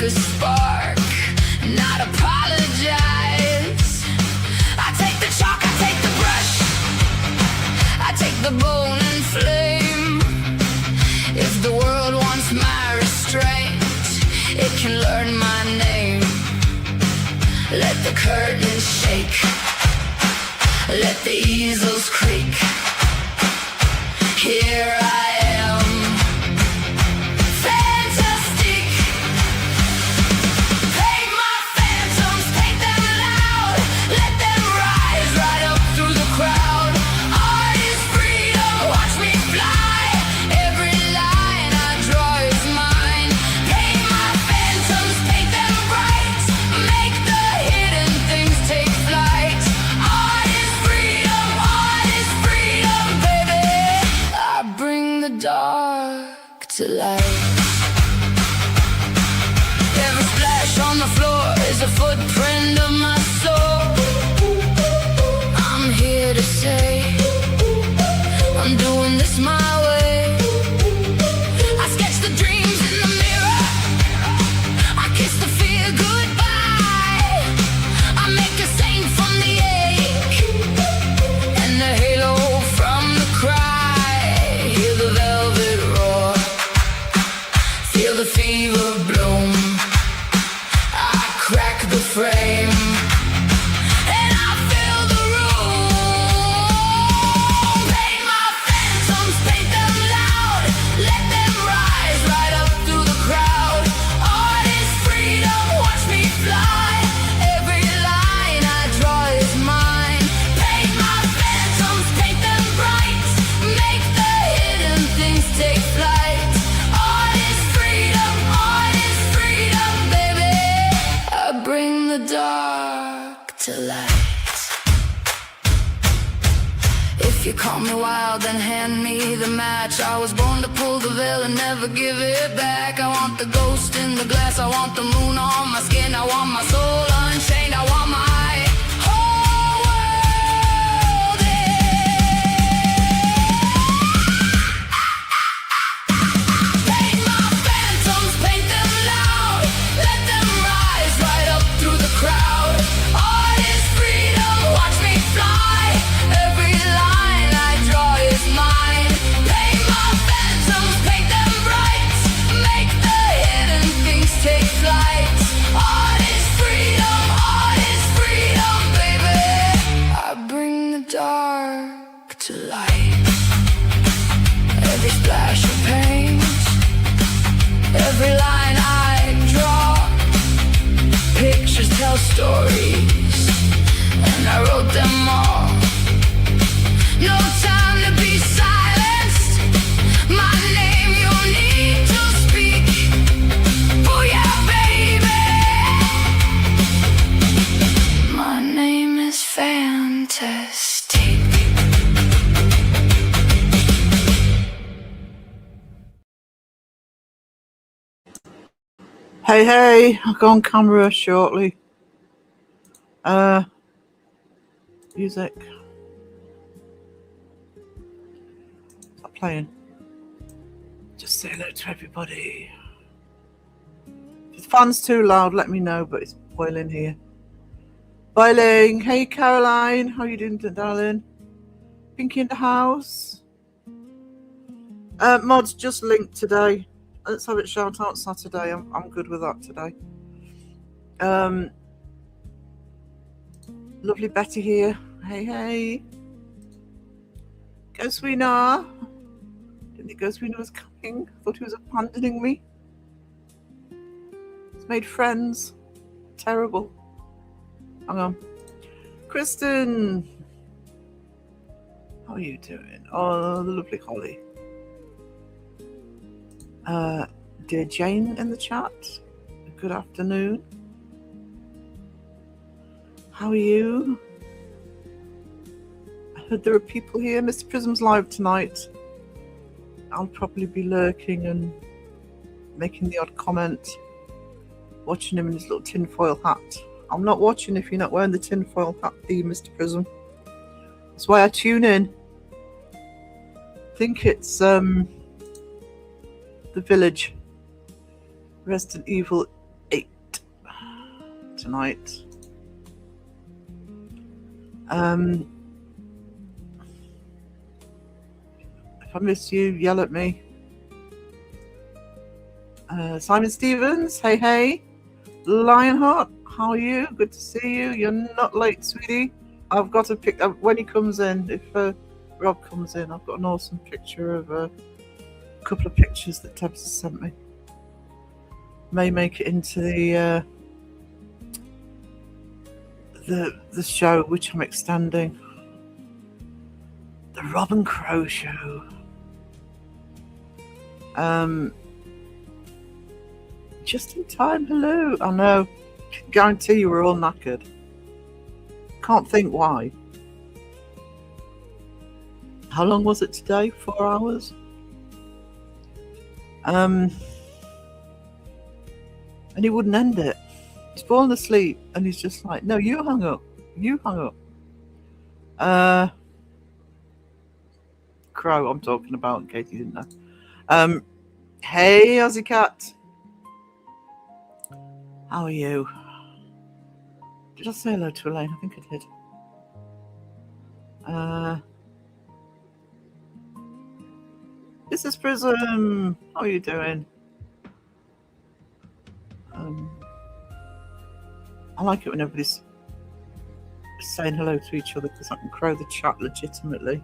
a spark, not apologize. I take the chalk, I take the brush, I take the bone and flame. If the world wants my restraint, it can learn my name. Let the curtains shake, let the easels creak. Here I am, fantastic. Paint my phantoms, paint them loud. Let them rise right up through the crowd. Art is freedom, watch me fly. Every line I draw is mine. Paint my phantoms, paint them bright. Make the hidden things take flight. Art is freedom, baby. I bring the dark to light. Every splash on the floor is a footprint of my soul. I'm here to say, I'm doing this my way. I sketch the dreams in the mirror, I kiss the fear goodbye. I make a saint from the ache, and the halo from the cry. Hear the velvet roar, feel the fever bloom. I crack the frame, and I fill the room. Paint my phantoms, paint them loud. Let them rise right up through the crowd. Art is freedom, watch me fly. Every line I draw is mine. Paint my phantoms, paint them bright. Make the hidden things take flight. Art is freedom, baby. I bring the dark to light. If you call me wild, then hand me the match. I was born to pull the veil and never give it back. I want the ghost in the glass, I want the moon on my skin. I want my soul unchained, I want my whole world Paint my phantoms, paint them loud. Let them rise right up through the crowd. Art is freedom, watch me fly. Every line I draw is mine. Paint my phantoms, paint them bright. Make the hidden things take flight. Art is freedom, baby. I bring the dark to light. Every splash of paint, every line I draw, pictures tell stories, and I wrote them all. No time to be silenced. My name you need to speak. Oh yeah, baby. My name is Fantastic. Hey, I'll go on camera shortly. Music. Stop playing. Just say hello to everybody. If the fan's too loud, let me know, but it's boiling here. Boiling. Hey, Caroline. How you doing, darling? Pinky in the house. Mods just linked today. Let's have it shout out Saturday. I'm good with that today. Lovely Betty here. Hey. Ghost Wiener. Didn't think Ghost Wiener was coming. Thought he was abandoning me. He's made friends. Terrible. Hang on. Kristen. How are you doing? Oh, the lovely Holly. Dear Jane in the chat. Good afternoon. How are you? I heard there are people here. Mr. Prism's live tonight. I'll probably be lurking and making the odd comment, watching him in his little tinfoil hat. I'm not watching if you're not wearing the tinfoil hat, Mr. Prism. That's why I tune in. I think it's The Village, Resident Evil 8. tonight. If I miss you, yell at me. Simon Stevens, hey. Lionheart, how are you? Good to see you. You're not late, sweetie. I've got to pick up when he comes in. If Rob comes in, I've got an awesome picture of a couple of pictures that Debs has sent me. May make it into the show, which I'm extending. The Robin Crow show. Just in time, hello. I know. Guarantee you we're all knackered. Can't think why. How long was it today? 4 hours? And he wouldn't end it. He's fallen asleep and he's just like, no, you hung up. Crow I'm talking about, in case you didn't know. Hey, Aussie Cat. How are you? Did I say hello to Elaine? I think I did. This is Prism. How are you doing? I like it when everybody's saying hello to each other because I can crow the chat legitimately.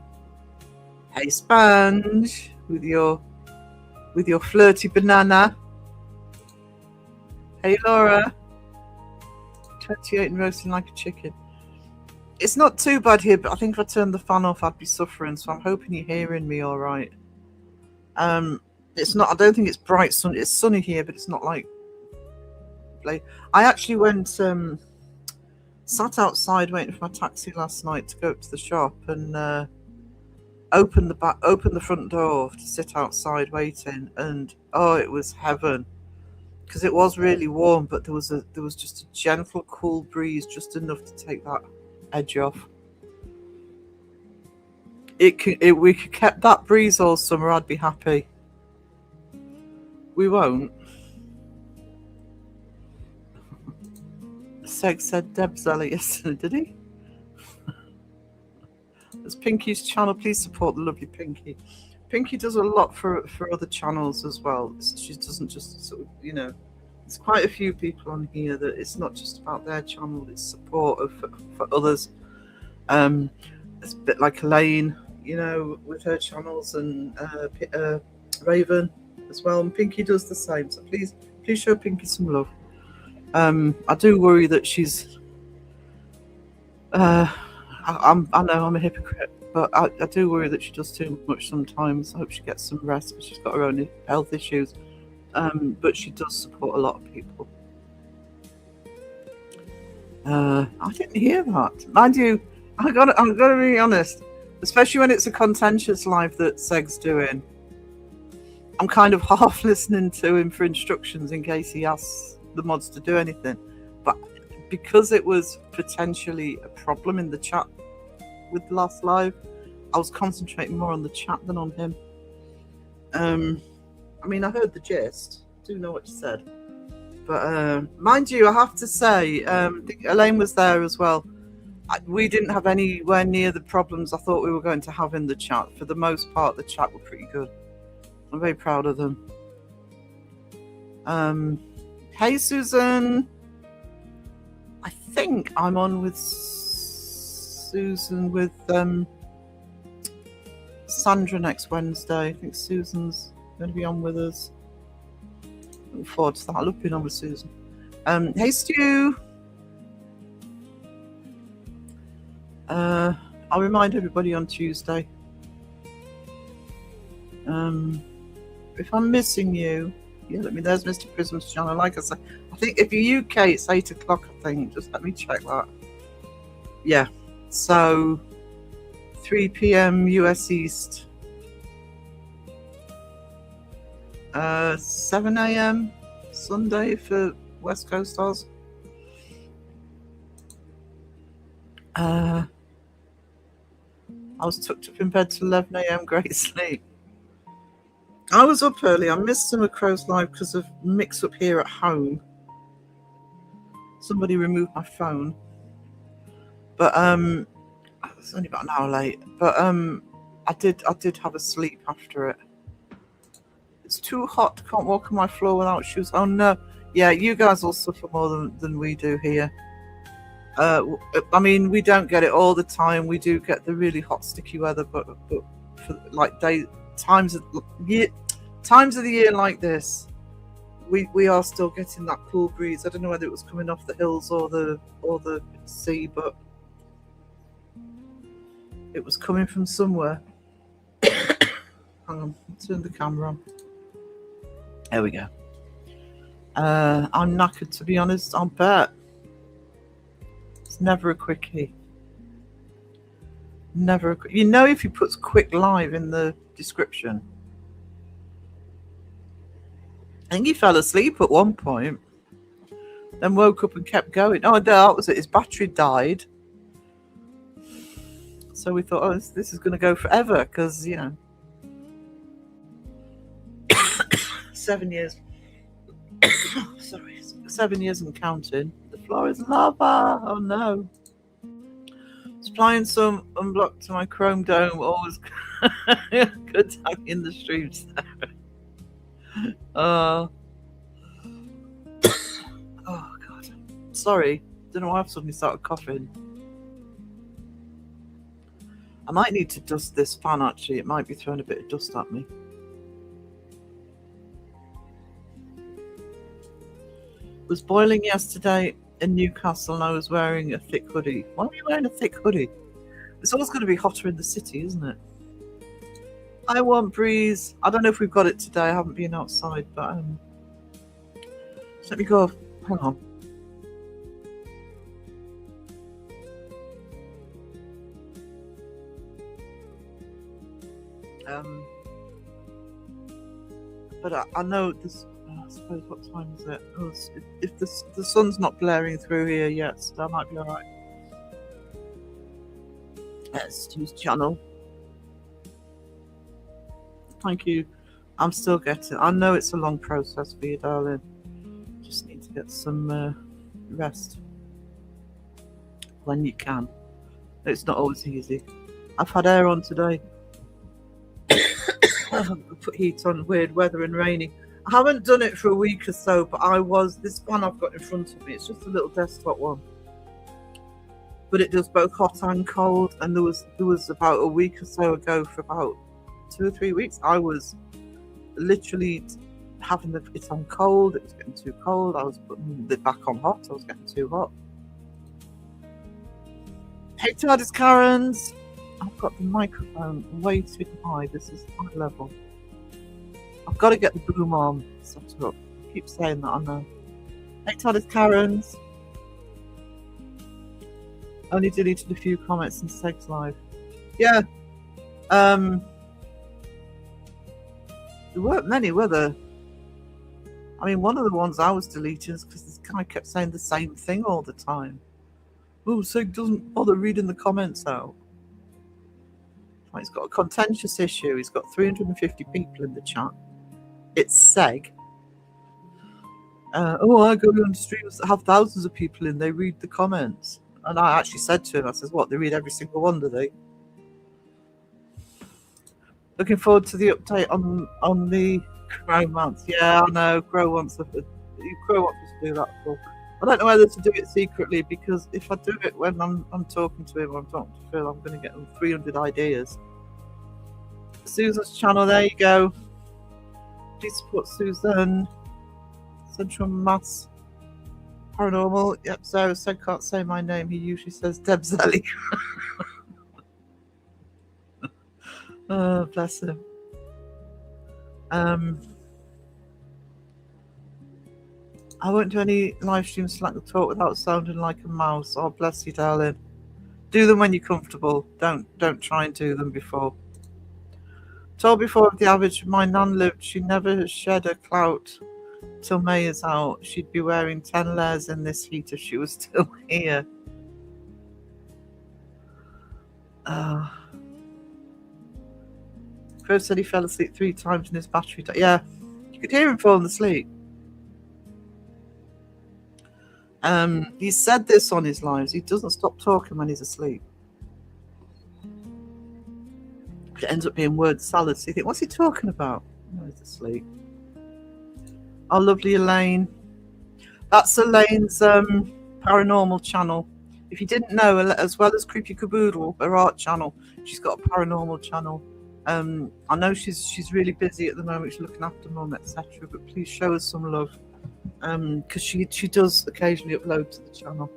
Hey, Sponge, with your flirty banana. Hey, Laura. 28 and roasting like a chicken. It's not too bad here, but I think if I turned the fan off, I'd be suffering. So I'm hoping you're hearing me all right. It's not. I don't think it's bright sun. It's sunny here, but it's not like. I actually went, sat outside waiting for my taxi last night to go up to the shop and opened the front door to sit outside waiting, and oh, it was heaven. Because it was really warm, but there was just a gentle, cool breeze, just enough to take that edge off. We could kept that breeze all summer, I'd be happy. We won't. Seg said Deb's earlier yesterday, did he? It's Pinky's channel. Please support the lovely Pinky. Pinky does a lot for other channels as well. She doesn't just sort of, there's quite a few people on here that it's not just about their channel, it's support for others. It's a bit like Elaine, with her channels, and Raven as well. And Pinky does the same. So please show Pinky some love. I do worry that she's. I know I'm a hypocrite, but I do worry that she does too much sometimes. I hope she gets some rest because she's got her own health issues. But she does support a lot of people. I didn't hear that. Mind you, I'm gonna be honest, especially when it's a contentious live that Seg's doing. I'm kind of half listening to him for instructions in case he asks the mods to do anything. But because it was potentially a problem in the chat with the last live, I was concentrating more on the chat than on him. I mean, I heard the gist. I do know what you said. But mind you, I have to say, Elaine was there as well. We didn't have anywhere near the problems I thought we were going to have in the chat. For the most part, the chat were pretty good. I'm very proud of them. Hey, Susan. I think I'm on with Susan with Sandra next Wednesday. I think Susan's going to be on with us. Looking forward to that. I love being on with Susan. Hey, Stu. I'll remind everybody on Tuesday. If I'm missing you, let me. There's Mr. Prism's channel. Like I said, I think if you're UK, it's 8 o'clock. I think. Just let me check that. Yeah. So 3 p.m. US East. 7 a.m. Sunday for West Coast Oz. I was tucked up in bed till 11 a.m. Great sleep. I was up early. I missed some of Crow's live because of mix up here at home. Somebody removed my phone. But it's only about an hour late. But I did have a sleep after it. It's too hot. Can't walk on my floor without shoes. Oh no. Yeah, you guys will suffer more than we do here. I mean, we don't get it all the time. We do get the really hot, sticky weather, but for like times of the year like this, we are still getting that cool breeze. I don't know whether it was coming off the hills or the sea, but it was coming from somewhere. Hang on, turn the camera on. There we go. I'm knackered, to be honest. I'll bet. It's never a quickie. Never. You know, if you put quick live in the description. I think he fell asleep at one point, then woke up and kept going. Oh, that was it. His battery died. So we thought, oh, this is going to go forever because, you know, 7 years. Sorry, 7 years and counting. The floor is lava. Oh no. Supplying some unblocked to my Chrome Dome. Always good time in the streams there. Oh God. Sorry. Don't know why I've suddenly started coughing. I might need to dust this fan actually. It might be throwing a bit of dust at me. It was boiling yesterday in Newcastle and I was wearing a thick hoodie. Why are you wearing a thick hoodie? It's always going to be hotter in the city, isn't it? I want breeze. I don't know if we've got it today. I haven't been outside, but let me go. Hang on. But I know this. I suppose what time is it? Oh, if the sun's not blaring through here yet, so that might be alright. Let's Stu's channel. Thank you. I'm still getting. I know it's a long process for you, darling. Just need to get some rest when you can. It's not always easy. I've had air on today. Put heat on, weird weather and rainy. I haven't done it for a week or so, but this fan I've got in front of me, it's just a little desktop one. But it does both hot and cold, and there was about a week or so ago, for about 2 or 3 weeks, I was literally having it on cold, it was getting too cold, I was putting it back on hot, I was getting too hot. Hey TARDIS Karens! I've got the microphone way too high, this is high level. I've got to get the boom arm set up. I keep saying that, I know. Hey TARDIS Karens! Only deleted a few comments in Segs Live. Yeah. There weren't many, were there? I mean, one of the ones I was deleting is because this guy kept saying the same thing all the time. Oh, Seg doesn't bother reading the comments out. He's got a contentious issue. He's got 350 people in the chat. It's Seg. I go on streams that have thousands of people in. They read the comments. And I actually said to him, I said, what, they read every single one, do they? Looking forward to the update on the Crow month. Yeah, I know. Crow wants us to do that. I don't know whether to do it secretly, because if I do it when I'm talking to him, I'm talking to Phil, I'm going to get him 300 ideas. Susan's channel, there you go. Please support Susan. Central Mass Paranormal. Yep, Sarah said can't say my name. He usually says Deb Zelly. Oh, bless him. I won't do any live streams Slack the talk without sounding like a mouse. Oh, bless you, darling. Do them when you're comfortable. Don't try and do them before. Told before of the average my nan lived, she never shed a clout till May is out. She'd be wearing 10 layers in this heat if she was still here. Chris said he fell asleep 3 times in his battery. Yeah, you could hear him falling asleep. He said this on his lives. He doesn't stop talking when he's asleep. It ends up being word salad. So you think, what's he talking about? Oh, he's asleep. Our lovely Elaine. That's Elaine's paranormal channel. If you didn't know, as well as Creepy Caboodle, her art channel, she's got a paranormal channel. I know she's really busy at the moment. She's looking after mum, etc. But please show us some love, because she does occasionally upload to the channel.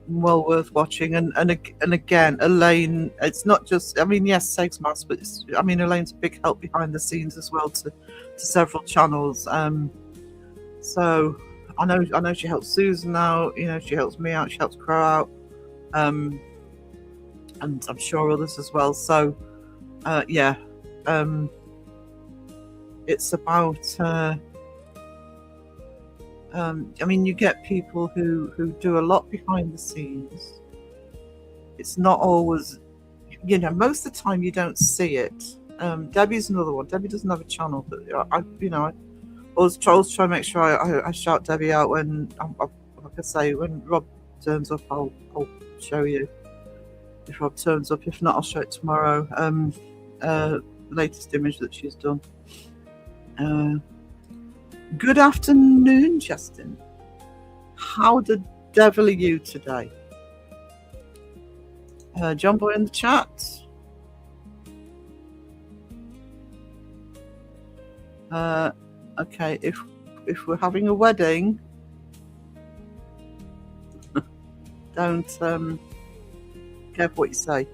Well worth watching. And again, Elaine, it's not just, I mean, yes, Segs Mass, but Elaine's a big help behind the scenes as well to several channels. So I know she helps Susan out, she helps me out, she helps Crow out, and I'm sure others as well. So it's about you get people who do a lot behind the scenes. It's not always, most of the time you don't see it. Debbie's another one. Debbie doesn't have a channel, but I always try to make sure I shout Debbie out when, like I say, when Rob turns up, I'll show you. If Rob turns up, if not, I'll show it tomorrow. Latest image that she's done. Good afternoon, Justin. How the devil are you today? John Boy in the chat. Okay, if we're having a wedding, don't careful what you say.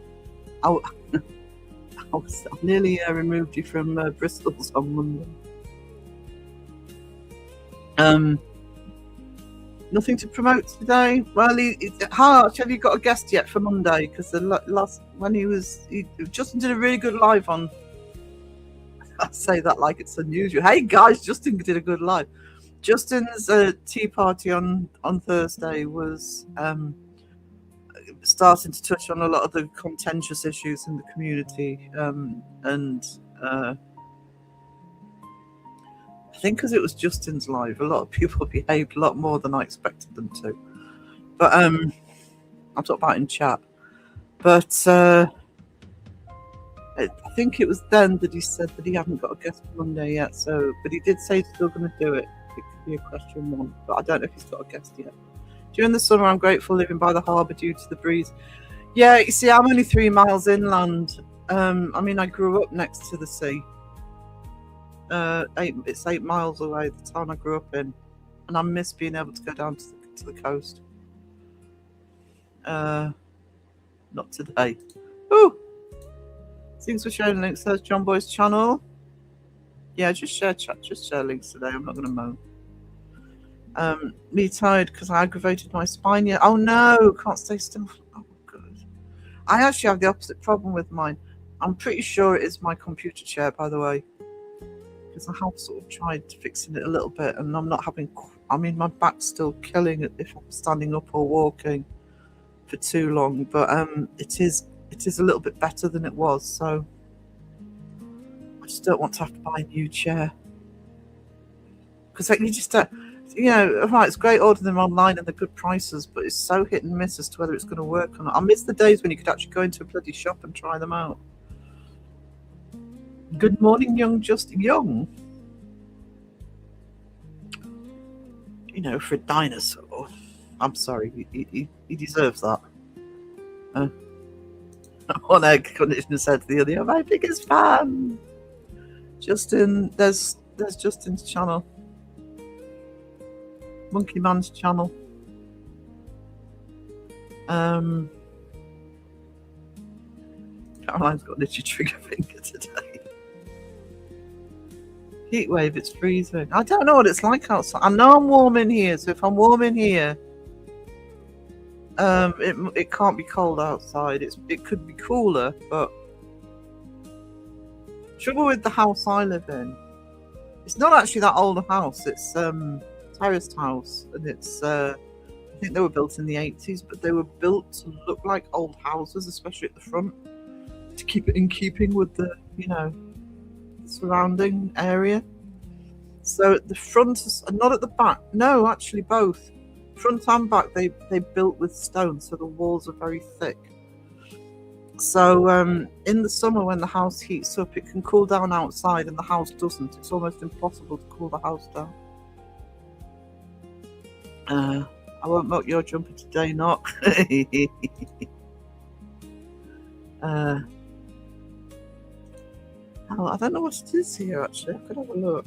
I nearly removed you from Bristol's on Monday. Nothing to promote today. Well, have you got a guest yet for Monday? Because the last when Justin did a really good live on. I say that like it's unusual. Hey guys, Justin did a good live. Justin's tea party on Thursday was starting to touch on a lot of the contentious issues in the community, and I think because it was Justin's live, a lot of people behaved a lot more than I expected them to. But I'm talking about in chat. But I think it was then that he said that he hadn't got a guest for Monday yet. But he did say he's still going to do it. It could be a question one, but I don't know if he's got a guest yet. During the summer, I'm grateful living by the harbour due to the breeze. Yeah, you see, I'm only 3 miles inland. I grew up next to the sea. It's 8 miles away, the town I grew up in, and I miss being able to go down to the coast. Not today. Ooh! Thanks for sharing links. There's John Boy's channel. Yeah, just share links today. I'm not going to moan. Me tired because I aggravated my spine. Yeah. Oh no, can't stay still. Oh god. I actually have the opposite problem with mine. I'm pretty sure it is my computer chair, by the way. Because I have sort of tried fixing it a little bit, and I'm not having. My back's still killing it if I'm standing up or walking for too long. But it is a little bit better than it was. So I just don't want to have to buy a new chair, because you just right, it's great ordering them online and they're good prices, but it's so hit and miss as to whether it's going to work or not. I miss the days when you could actually go into a bloody shop and try them out. Good morning, young Justin. Young. For a dinosaur. I'm sorry, he deserves that. One air conditioner said to the other, "You're my biggest fan." Justin, there's Justin's channel. Monkey Man's channel. Caroline's got an itchy trigger finger today. Heat wave, it's freezing. I don't know what it's like outside. I know I'm warm in here, so if I'm warm in here, it can't be cold outside. It could be cooler, but trouble with the house I live in, it's not actually that old a house. It's terraced house, and it's I think they were built in the 80s, but they were built to look like old houses, especially at the front, to keep it in keeping with the surrounding area. So at the front, not at the back. No, actually both. front and back they built with stone, so the walls are very thick. So in the summer when the house heats up, it can cool down outside and the house doesn't. It's almost impossible to cool the house down. I won't milk your jumper today, not. I don't know what it is here, actually. I could have a look.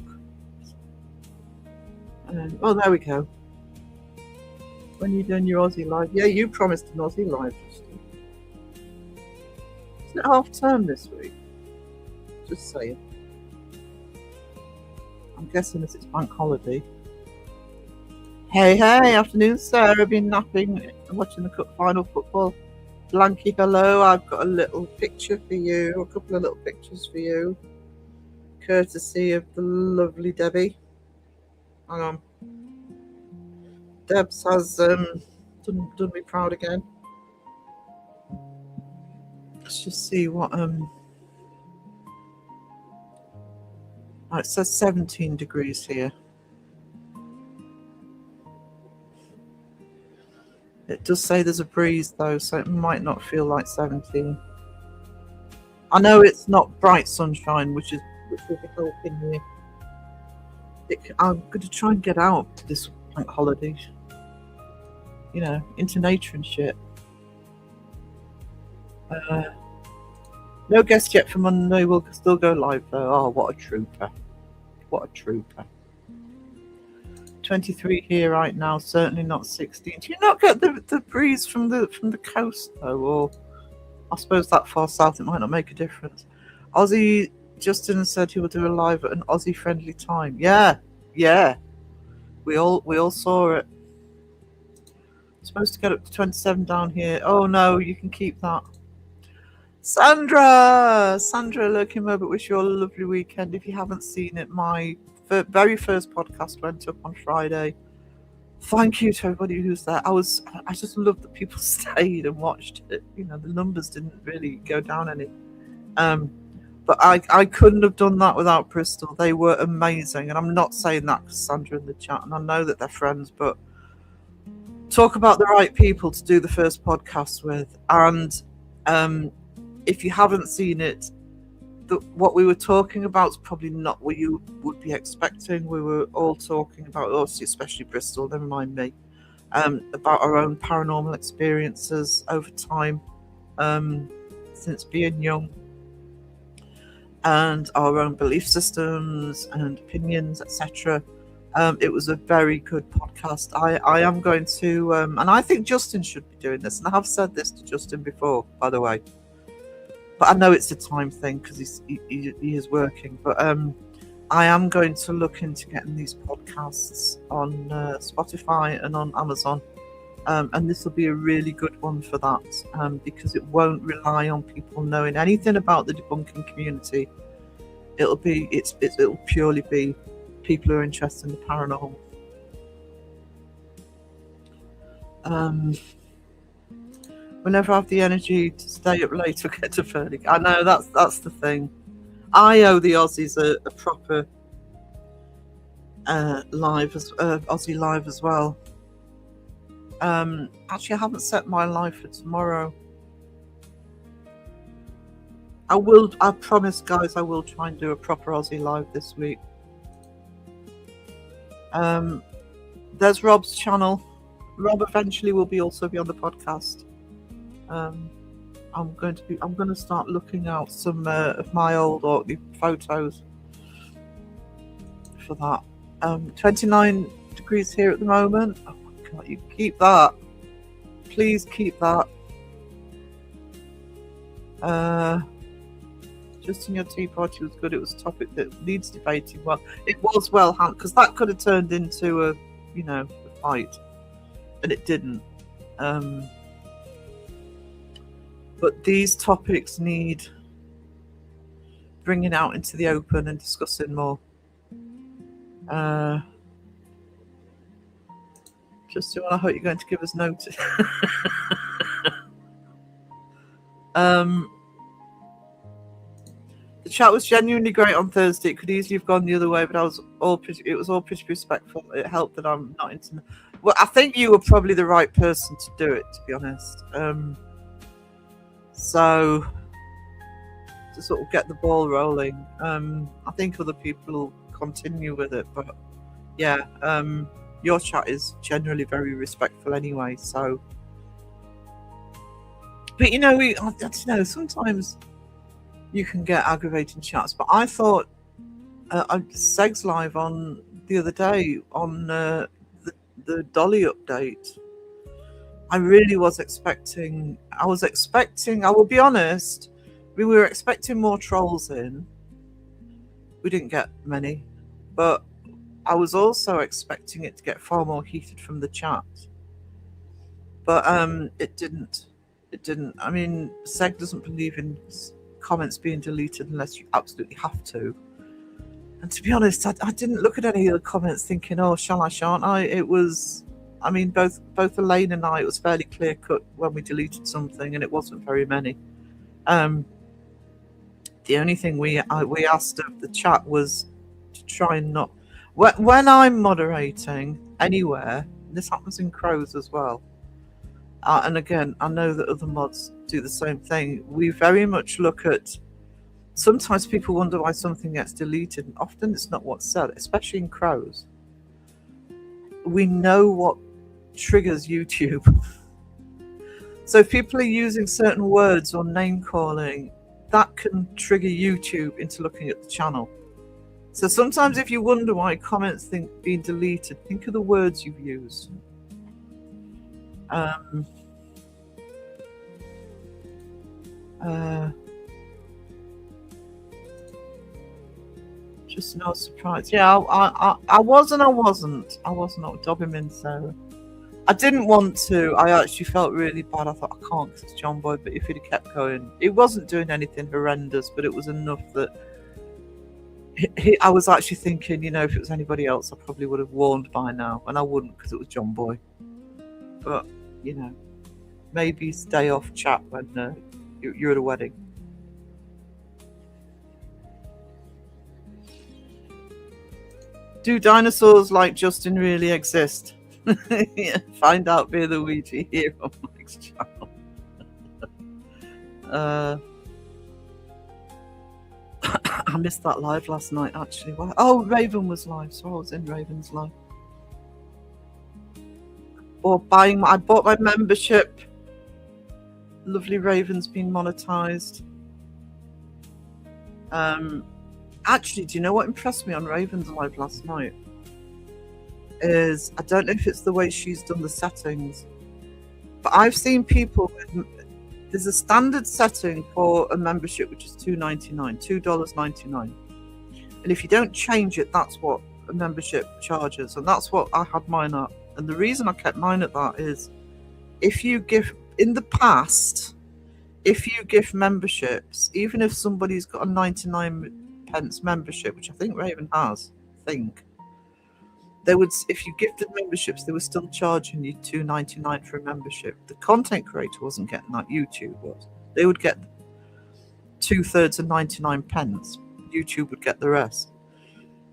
Oh, there we go. When you're doing your Aussie live. Yeah, you promised an Aussie live. Isn't it half term this week? Just saying. I'm guessing it's bank holiday. Hey, afternoon, Sarah. Been napping and watching the cup final football. Blanky, hello. I've got a little picture for you, a couple of little pictures for you, courtesy of the lovely Debbie. Hang on. Debs has done me proud again. Let's just see what it says 17 degrees here. It does say there's a breeze though, so it might not feel like 17. I know it's not bright sunshine, which will be helping me. I'm going to try and get out this bank holiday, into nature and shit. No guest yet for Monday. We'll still go live though. Oh, what a trooper! What a trooper! 23 here right now. Certainly not 16. Do you not get the breeze from the coast though? Or I suppose that far south it might not make a difference. Aussie Justin said he will do a live at an Aussie friendly time. Yeah. We all saw it. Supposed to get up to 27 down here. Oh no, you can keep that. Sandra, lurking moment. Wish you all a lovely weekend. If you haven't seen it, my very first podcast went up on Friday. Thank you to everybody who's there. I just loved that people stayed and watched it. The numbers didn't really go down any. But I couldn't have done that without Bristol. They were amazing, and I'm not saying that because Sandra in the chat, and I know that they're friends, but talk about the right people to do the first podcast with. And if you haven't seen it, what we were talking about is probably not what you would be expecting. We were all talking about, obviously, especially Bristol, never mind me, about our own paranormal experiences over time, since being young, and our own belief systems and opinions, etc. It was a very good podcast. I am going to, and I think Justin should be doing this, and I have said this to Justin before, by the way. But I know it's a time thing because he is working. But I am going to look into getting these podcasts on Spotify and on Amazon. And this will be a really good one for that, because it won't rely on people knowing anything about the debunking community. It'll purely be people who are interested in the paranormal. Whenever I have the energy to stay up late or get to early, I know that's the thing. I owe the Aussies a proper Aussie live as well. Actually, I haven't set my live for tomorrow. I promise, guys, I will try and do a proper Aussie live this week. There's Rob's channel. Rob eventually will also be on the podcast. I'm going to start looking out some of my old Orkney photos for that. 29 degrees here at the moment. Oh my god, you keep that. Please keep that. Just in your tea party was good. It was a topic that needs debating. Well, it was well handled, because that could have turned into a fight, and it didn't. But these topics need bringing out into the open and discussing more. Justin, I hope you're going to give us notice. The chat was genuinely great on Thursday. It could easily have gone the other way, but it was all pretty respectful. It helped that I'm not into. Well, I think you were probably the right person to do it, to be honest. So to sort of get the ball rolling. I think other people will continue with it, but yeah, your chat is generally very respectful anyway. So, but you know, I don't know. Sometimes you can get aggravating chats, but I thought Seg's live on the other day on the Dolly update. I really was expecting. I will be honest. We were expecting more trolls in. We didn't get many, but I was also expecting it to get far more heated from the chat. But it didn't. It didn't. I mean, Seg doesn't believe in comments being deleted unless you absolutely have to. And to be honest, I didn't look at any of the comments thinking, "Oh, shall I? Shan't I?" It was. I mean, both Elaine and I, it was fairly clear cut when we deleted something, and it wasn't very many. The only thing we asked of the chat was to try and not. When I'm moderating anywhere, this happens in Crows as well. And again, I know that other mods do the same thing. We very much look at. Sometimes people wonder why something gets deleted, and often it's not what's said, especially in Crows. We know what triggers YouTube. So if people are using certain words or name calling, that can trigger YouTube into looking at the channel. So sometimes if you wonder why comments being deleted, think of the words you've used. Just no surprise. Yeah, I was and I wasn't. I wasn't. Dob him in, so I didn't want to. I actually felt really bad. I thought I can't because it's John Boy. But if he'd have kept going, it wasn't doing anything horrendous, but it was enough that I was actually thinking, you know, if it was anybody else, I probably would have warned by now, and I wouldn't because it was John Boy. But you know, maybe stay off chat when you're at a wedding. Do dinosaurs like Justin really exist? Yeah, find out via the Ouija here on Mike's channel. I missed that live last night, actually. Oh, Raven was live, so I was in Raven's live. Or I bought my membership. Lovely Raven's been monetized. Actually, do you know what impressed me on Raven's live last night? Is I don't know if it's the way she's done the settings, but I've seen people there's a standard setting for a membership which is $2.99, and if you don't change it, that's what a membership charges, and that's what I had mine at. And the reason I kept mine at that is if you give in the past, if you give memberships, even if somebody's got a 99 pence membership, which I think Raven has, they would, if you gifted memberships, they were still charging you $2.99 for a membership. The content creator wasn't getting that, YouTube was. They would get 2/3 of 99 pence. YouTube would get the rest.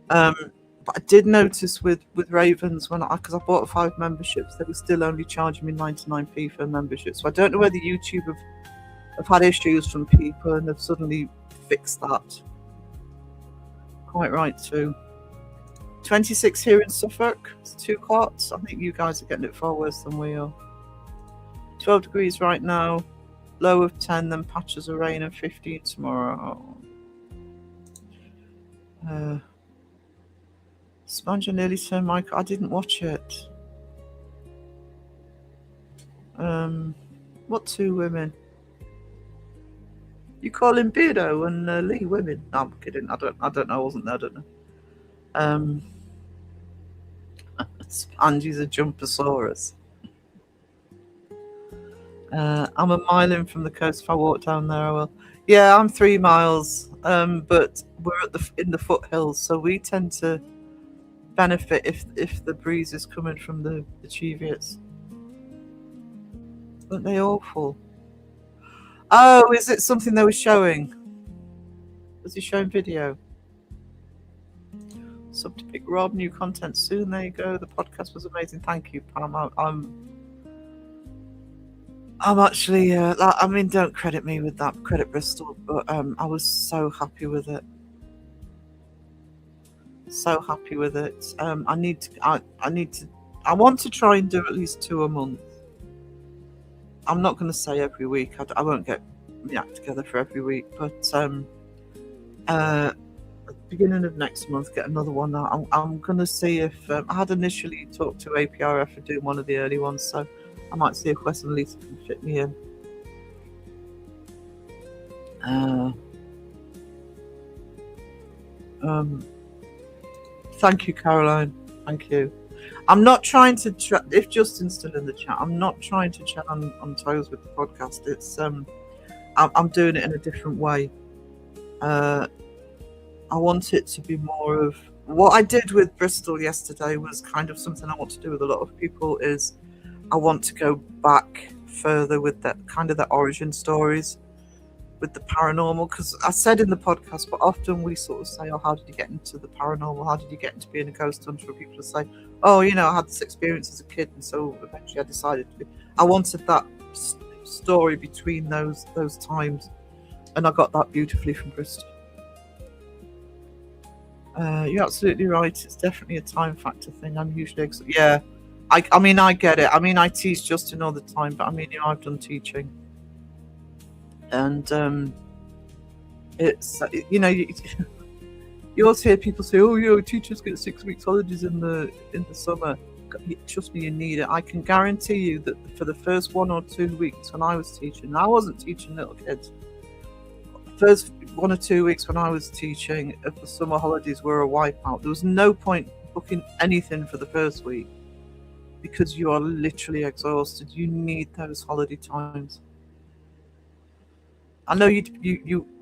But I did notice with Ravens because I bought 5 memberships, they were still only charging me 99p for a membership. So I don't know whether YouTube have had issues from people and have suddenly fixed that. Quite right too. 26 here in Suffolk. It's 2 cots. I think you guys are getting it far worse than we are. 12 degrees right now. Low of 10, then patches of rain, and 15 tomorrow. Sponge nearly turned my. I didn't watch it. What 2 women? You call him Beardo and Lee women? No, I'm kidding. I don't know. I wasn't there. I don't know. Spongy's a Jumposaurus. I'm a mile in from the coast. If I walk down there, I will. Yeah, I'm 3 miles. But we're in the foothills, so we tend to benefit if the breeze is coming from the Cheviots. Aren't they awful? Oh, is it something they were showing? Was he showing video? Sub to Pick Rob, new content soon. There you go. The podcast was amazing. Thank you, Pam. I'm actually, I mean, don't credit me with that. Credit Bristol, but I was so happy with it. So happy with it. I want to try and do at least 2 a month. I'm not going to say every week. I won't get my act together for every week, but at the beginning of next month, get another one. I'm going to see if I had initially talked to APRF for doing one of the early ones, so I might see if Wes and Lisa can fit me in. Thank you, Caroline. Thank you. I'm not trying to if Justin's still in the chat, I'm not trying to chat on toes with the podcast. It's I'm doing it in a different way. I want it to be more of what I did with Bristol yesterday was kind of something I want to do with a lot of people. Is I want to go back further with that kind of the origin stories with the paranormal, because I said in the podcast, but often we sort of say, oh, how did you get into the paranormal? How did you get into being a ghost hunter? People will say, oh, you know, I had this experience as a kid, and so eventually I decided to be. I wanted that story between those times, and I got that beautifully from Bristol. You're absolutely right. It's definitely a time factor thing. I'm usually yeah. I mean, I get it. I mean, I teach Justin all the time, but I mean, you know, I've done teaching. And it's, you know, you always hear people say, oh, you know, teachers get 6 weeks holidays in the summer. Trust me, you need it. I can guarantee you that for the first 1 or 2 weeks when I was teaching, I wasn't teaching little kids. First 1 or 2 weeks when I was teaching, if the summer holidays were a wipeout, there was no point booking anything for the first week because you are literally exhausted. You need those holiday times. I know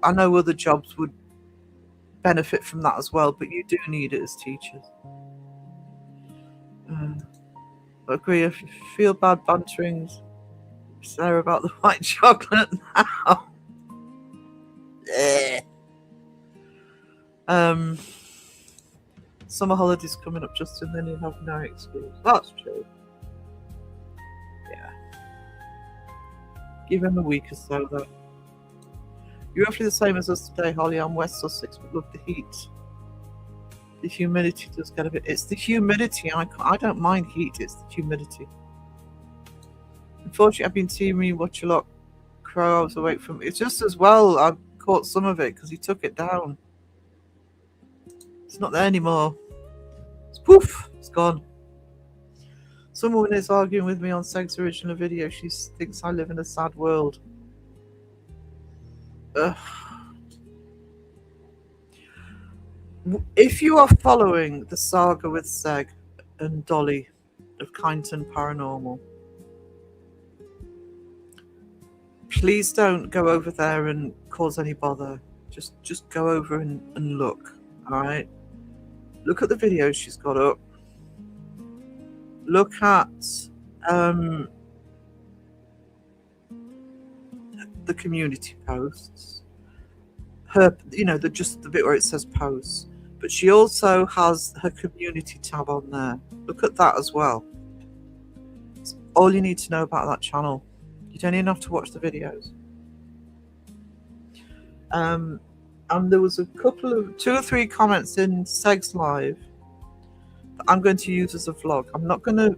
I know other jobs would benefit from that as well, but you do need it as teachers. I agree. If you feel bad bantering Sarah about the white chocolate now. Summer holidays coming up, Justin, then you have no excuse. That's true. Yeah. Give him a week or so, though. You're roughly the same as us today, Holly. I'm West Sussex, but love the heat. The humidity does get a bit. It's the humidity. I don't mind heat. It's the humidity. Unfortunately, I've been seeing me watch a lot. Crow, I was awake from. It's just as well. I caught some of it because he took it down. It's not there anymore. It's poof. It's gone. Some woman is arguing with me on Seg's original video. She thinks I live in a sad world. If you are following the saga with Seg and Dolly of Kyneton Paranormal, please don't go over there and cause any bother. Just go over and look. All right. Look at the videos she's got up. Look at the community posts. Her, you know, just the bit where it says posts. But she also has her community tab on there. Look at that as well. It's all you need to know about that channel. You don't even have to watch the videos. And there was a couple of 2 or 3 comments in Seg's live that I'm going to use as a vlog. I'm not going to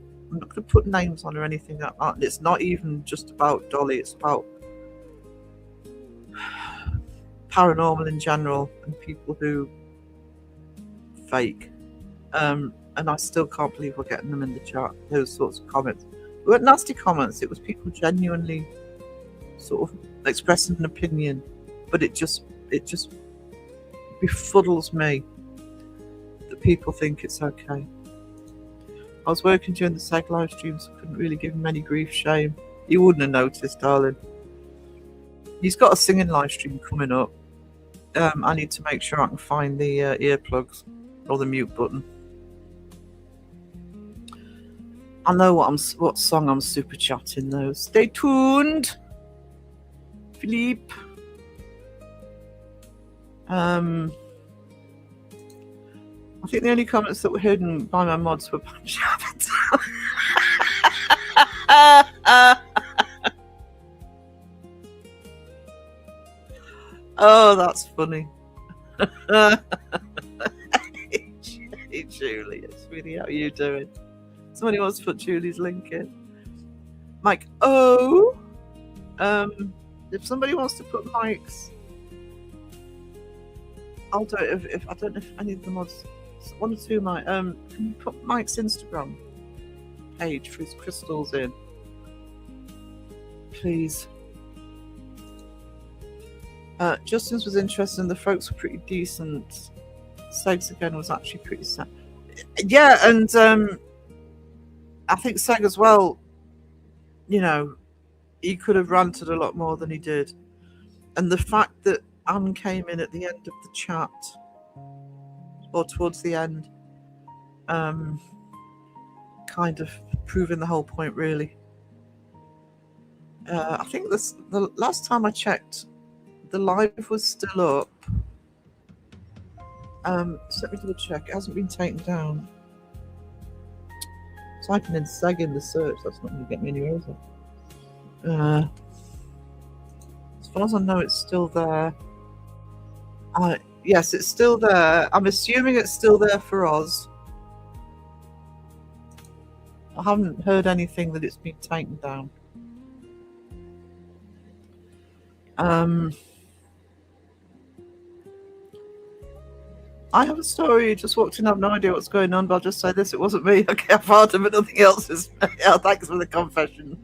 put names on or anything like that. It's not even just about Dolly. It's about paranormal in general and people who fake. And I still can't believe we're getting them in the chat. Those sorts of comments. They weren't nasty comments. It was people genuinely sort of expressing an opinion. But it just befuddles me that people think it's okay. I was working during the Seg live stream, so I couldn't really give him any grief. Shame. You wouldn't have noticed, darling. He's got a singing live stream coming up. I need to make sure I can find the earplugs or the mute button. I know what song I'm super chatting though. Stay tuned, Philippe. I think the only comments that were hidden by my mods were Punch Avatar. Oh, that's funny. Hey, Julie, sweetie, how are you doing? Somebody wants to put Julie's link in. Mike, if somebody wants to put Mike's, I'll do it. If I don't know if any of the mods, one or two might. Can you put Mike's Instagram page for his crystals in, please? Justin's was interesting. The folks were pretty decent. Segs again was actually pretty sad. Yeah, and I think Seg as well. You know, he could have ranted a lot more than he did, and the fact that Anne came in at the end of the chat, or towards the end, kind of proving the whole point, really. I think the last time I checked, the live was still up. So let me double check. It hasn't been taken down. Typing in Seg in the search, that's not going to get me anywhere, is it? As far as I know, it's still there. Yes, it's still there. I'm assuming it's still there for Oz. I haven't heard anything that it's been taken down. I have a story. Just walked in, I have no idea what's going on, but I'll just say this: it wasn't me. Okay, I've heard it, but nothing else is. Yeah, thanks for the confession.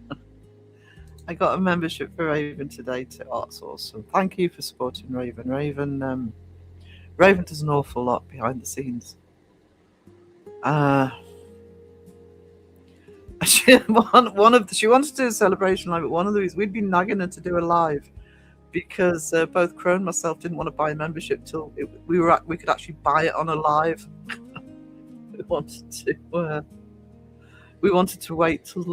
I got a membership for Raven today too. Oh, that's awesome. Thank you for supporting Raven. Raven does an awful lot behind the scenes. She wanted to do a celebration live, but one of the reasons we'd been nagging her to do a live because both Crow and myself didn't want to buy a membership till we could actually buy it on a live. We wanted to wait till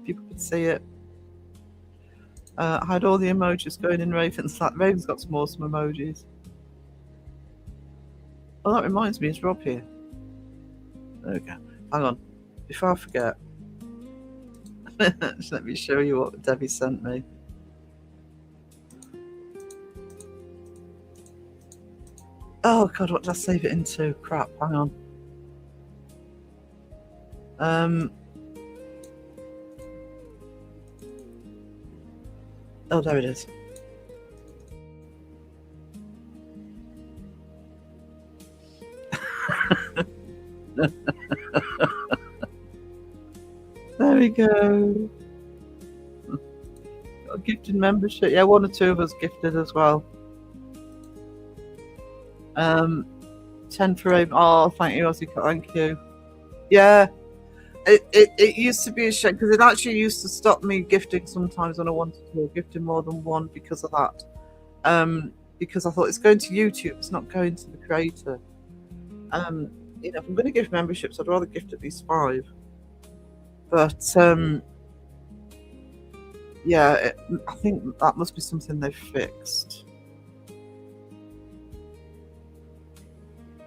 people could see it. I had all the emojis going in Raven's. Raven's got some awesome emojis. Oh, that reminds me, is Rob here? There we go. Hang on. Before I forget, just let me show you what Debbie sent me. Oh God, what did I save it into? Crap, hang on. Oh, there it is. There we go. Got a gifted membership. Yeah, one or two of us gifted as well. 10 for Raven. Oh, thank you, Ozzy. Thank you. Yeah, it used to be a shame because it actually used to stop me gifting sometimes when I wanted to gift more than one because of that. Because I thought it's going to YouTube, it's not going to the creator. If I'm going to give memberships, I'd rather gift at least 5. But yeah, I think that must be something they've fixed.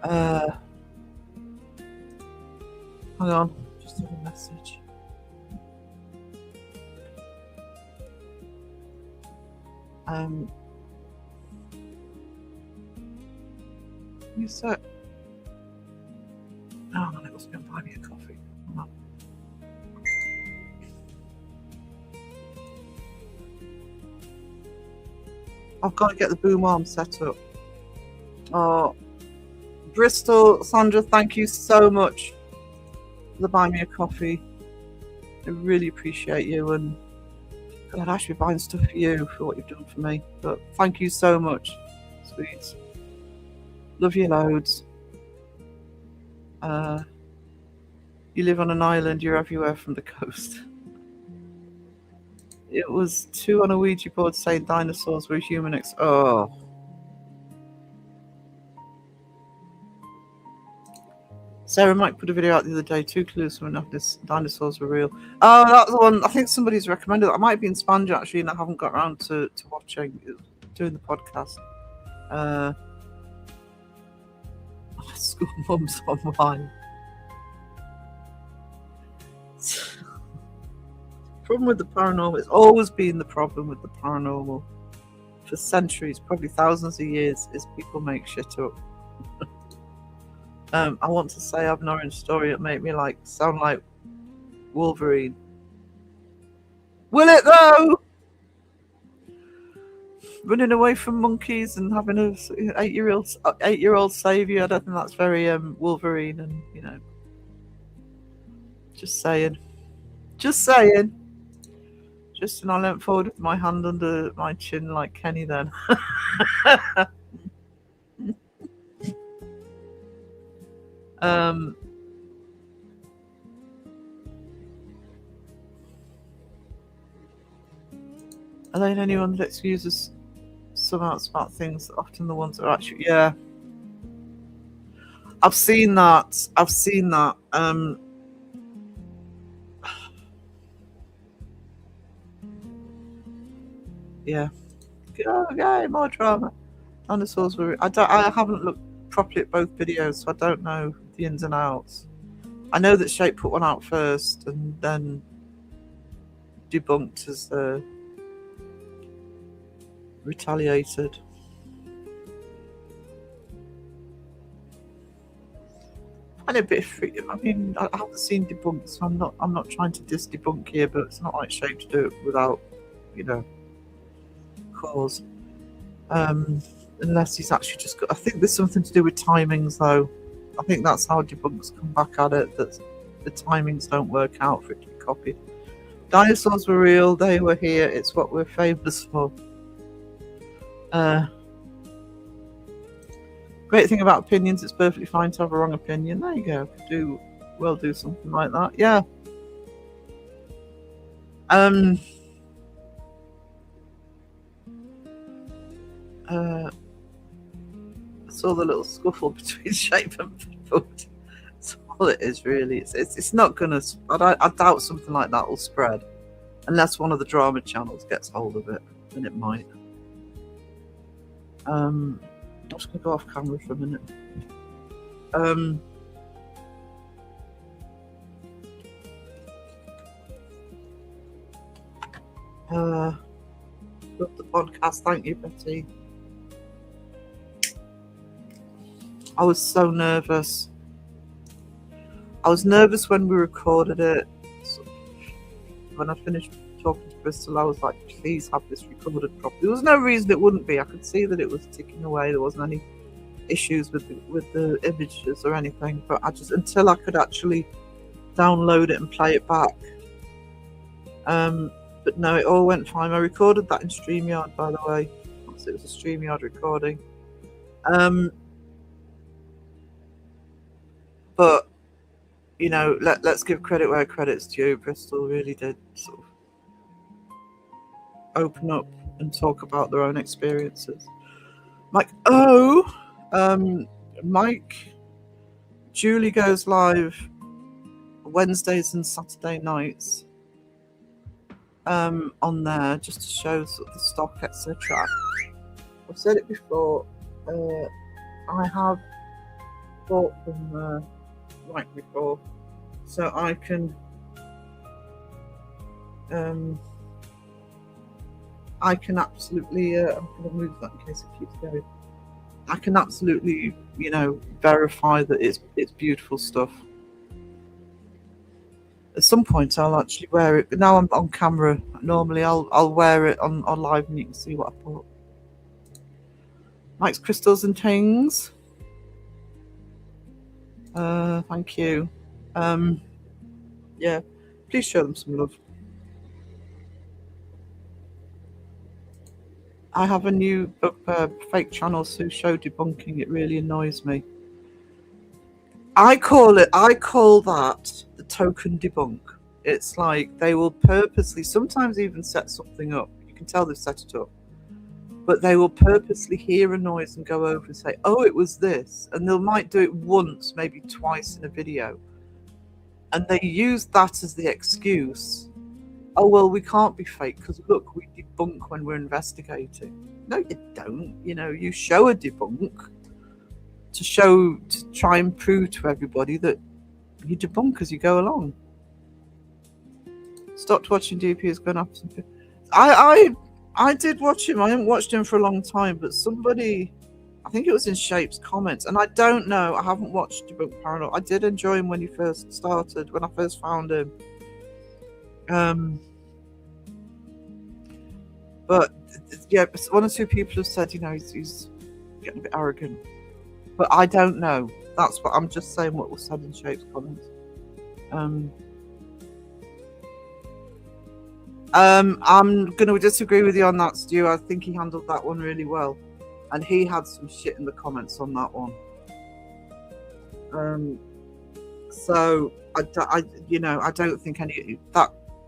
Hang on, just have a message. You said, oh man, it was going to buy me a coffee. Come on. I've got to get the boom arm set up. Oh, Bristol, Sandra, thank you so much for the buy me a coffee. I really appreciate you, and God, I should be buying stuff for you for what you've done for me. But thank you so much, sweets. Love you loads. You live on an island, you're everywhere from the coast. It was 2 on a Ouija board saying dinosaurs were human oh. Sarah Mike put a video out the other day, 2 clues from enough dinosaurs were real. Oh, that's the one. I think somebody's recommended that. I might be in Spanja actually, and I haven't got around to watching, doing the podcast. School mums online. Problem with the paranormal, it's always been the problem with the paranormal for centuries, probably thousands of years, is people make shit up. I want to say I have an orange story that make me sound like Wolverine. Will it though? Running away from monkeys and having a 8-year-old saviour. I don't think that's very Wolverine. And just saying. Just and I leant forward with my hand under my chin like Kenny then. Are they anyone that excuses some outsmart things? Often the ones that are actually, yeah. I've seen that. Yeah. Okay, more drama. Dinosaurs were. I haven't looked properly at both videos, so I don't know the ins and outs. I know that Shape put one out first and then debunked as retaliated. And a bit free. I mean, I haven't seen debunked, so I'm not trying to debunk here, but it's not like Shape to do it without, cause. Unless he's actually just got. I think there's something to do with timings, though. I think that's how debunks come back at it. That the timings don't work out for it to be copied. Dinosaurs were real. They were here. It's what we're famous for. Great thing about opinions, it's perfectly fine to have a wrong opinion. There you go. We'll do something like that. Yeah. I saw the little scuffle between Shape and Foot. That's all it is, really. It's not gonna. I doubt something like that will spread, unless one of the drama channels gets hold of it, then it might. I'm just gonna go off camera for a minute. Love the podcast. Thank you, Betty. I was so nervous. I was nervous when we recorded it. So when I finished talking to Bristol, I was like, please have this recorded properly. There was no reason it wouldn't be. I could see that it was ticking away. There wasn't any issues with the images or anything. But until I could actually download it and play it back. But no, it all went fine. I recorded that in StreamYard, by the way. So it was a StreamYard recording. But let's give credit where credit's due. Bristol really did sort of open up and talk about their own experiences. Mike, Julie goes live Wednesdays and Saturday nights on there, just to show sort of the stock, etc. I've said it before. I have bought them right before, so I can absolutely. I'm going to move that in case it keeps going. I can absolutely, verify that it's beautiful stuff. At some point, I'll actually wear it. Now I'm on camera. Normally, I'll wear it on live, and you can see what I bought. Mike's crystals and things. Thank you. Yeah, please show them some love. I have a new fake channels who show debunking. It really annoys me. I call that the token debunk. It's like they will purposely, sometimes even set something up. You can tell they've set it up. But they will purposely hear a noise and go over and say, oh, it was this. And they might do it once, maybe twice in a video. And they use that as the excuse. Oh, well, we can't be fake because, look, we debunk when we're investigating. No, you don't. You show a debunk. to try and prove to everybody that you debunk as you go along. Stopped watching DP is going off. I did watch him. I haven't watched him for a long time, but somebody, I think it was in Shape's comments, and I don't know. I haven't watched Debunk Paranormal. I did enjoy him when he first started, when I first found him. But yeah, one or two people have said, he's getting a bit arrogant. But I don't know. That's what I'm just saying. What was said in Shape's comments. I'm going to disagree with you on that, Stu. I think he handled that one really well, and he had some shit in the comments on that one. So I don't think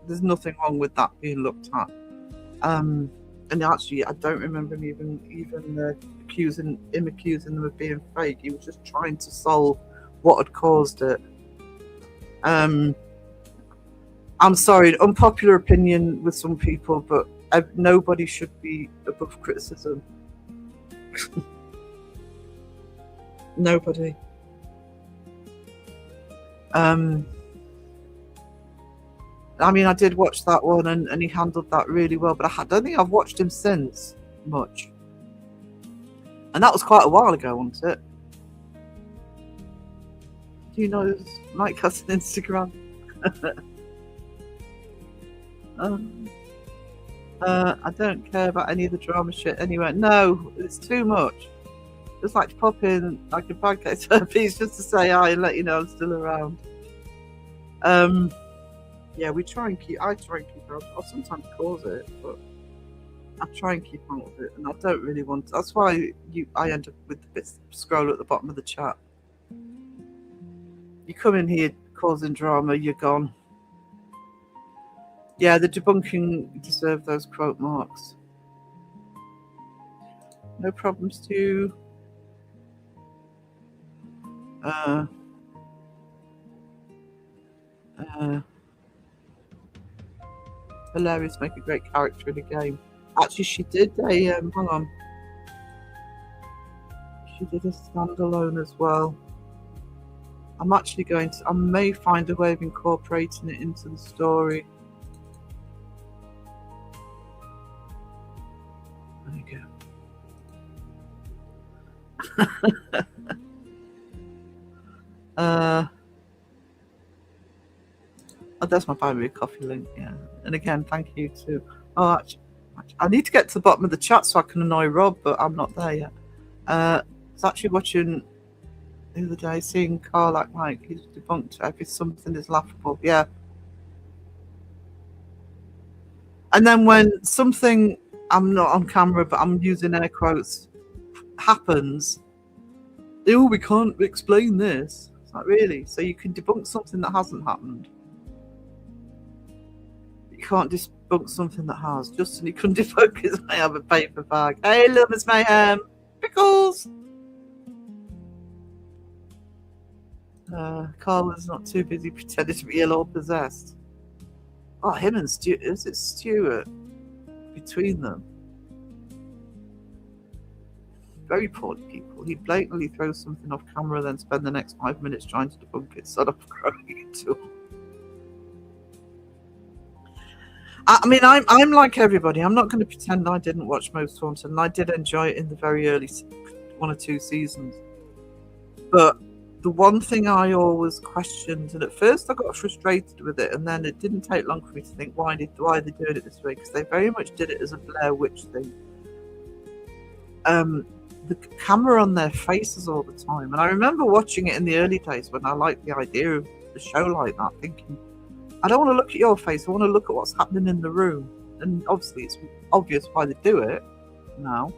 there's nothing wrong with that being looked at. And actually, I don't remember him even accusing them of being fake. He was just trying to solve what had caused it. I'm sorry, unpopular opinion with some people, but nobody should be above criticism. Nobody. I mean, I did watch that one, and he handled that really well, but I don't think I've watched him since much. And that was quite a while ago, wasn't it? Do you know Mike has an Instagram? I don't care about any of the drama shit anyway. No, it's too much. Just like to pop in like a pancake piece just to say hi and let you know I'm still around. Yeah, I try and keep out. I'll sometimes cause it, but I try and keep out of it, and I don't really want to. That's why I end up with the bits scroll at the bottom of the chat. You come in here causing drama, you're gone. Yeah, the debunking deserve those quote marks. No problems too. Hilarious, make a great character in a game. Actually, she did a hang on. She did a standalone as well. I'm actually I may find a way of incorporating it into the story. There you go. Oh, there's my Buy Me a Coffee link, yeah. And again, thank you to... Oh, actually, I need to get to the bottom of the chat so I can annoy Rob, but I'm not there yet. I was actually watching the other day, seeing Carl act like he's debunked every something is laughable. Yeah. And then when something, I'm not on camera, but I'm using air quotes, happens, we can't explain this. It's like, really? So you can debunk something that hasn't happened? You can't debunk something that has. Justin, he couldn't debunk his may have a paper bag. Hey, Lovers Mayhem. Pickles. Carl was not too busy pretending to be ill or possessed. Oh, him and Stuart. Is it Stuart? Between them. Very poorly people. He blatantly throws something off camera, then spend the next 5 minutes trying to debunk it. Sort of growing into. I mean, I'm like everybody. I'm not going to pretend I didn't watch Most Haunted, and I did enjoy it in the very early 1 or 2 seasons. But the one thing I always questioned, and at first I got frustrated with it, and then it didn't take long for me to think, why are they doing it this way? Because they very much did it as a Blair Witch thing. The camera on their faces all the time, and I remember watching it in the early days when I liked the idea of a show like that, thinking, I don't want to look at your face, I want to look at what's happening in the room. And obviously it's obvious why they do it now.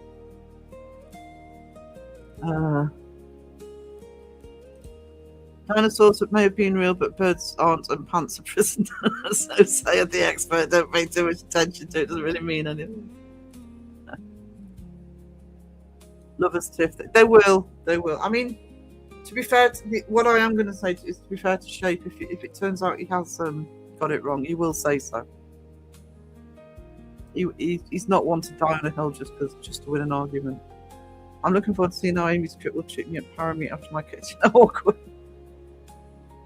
Dinosaurs may have been real, but birds aren't, and pants are prison. So say the expert, don't pay too much attention to it, doesn't really mean anything. Lovers tiff. They will. I mean, to be fair, what I am going to say is, to be fair to Shape, if it turns out he has got it wrong, he will say so. He's not one to die on a hill just to win an argument. I'm looking forward to seeing how Amy's trip will treat me at Parameet after my kitchen. Awkward.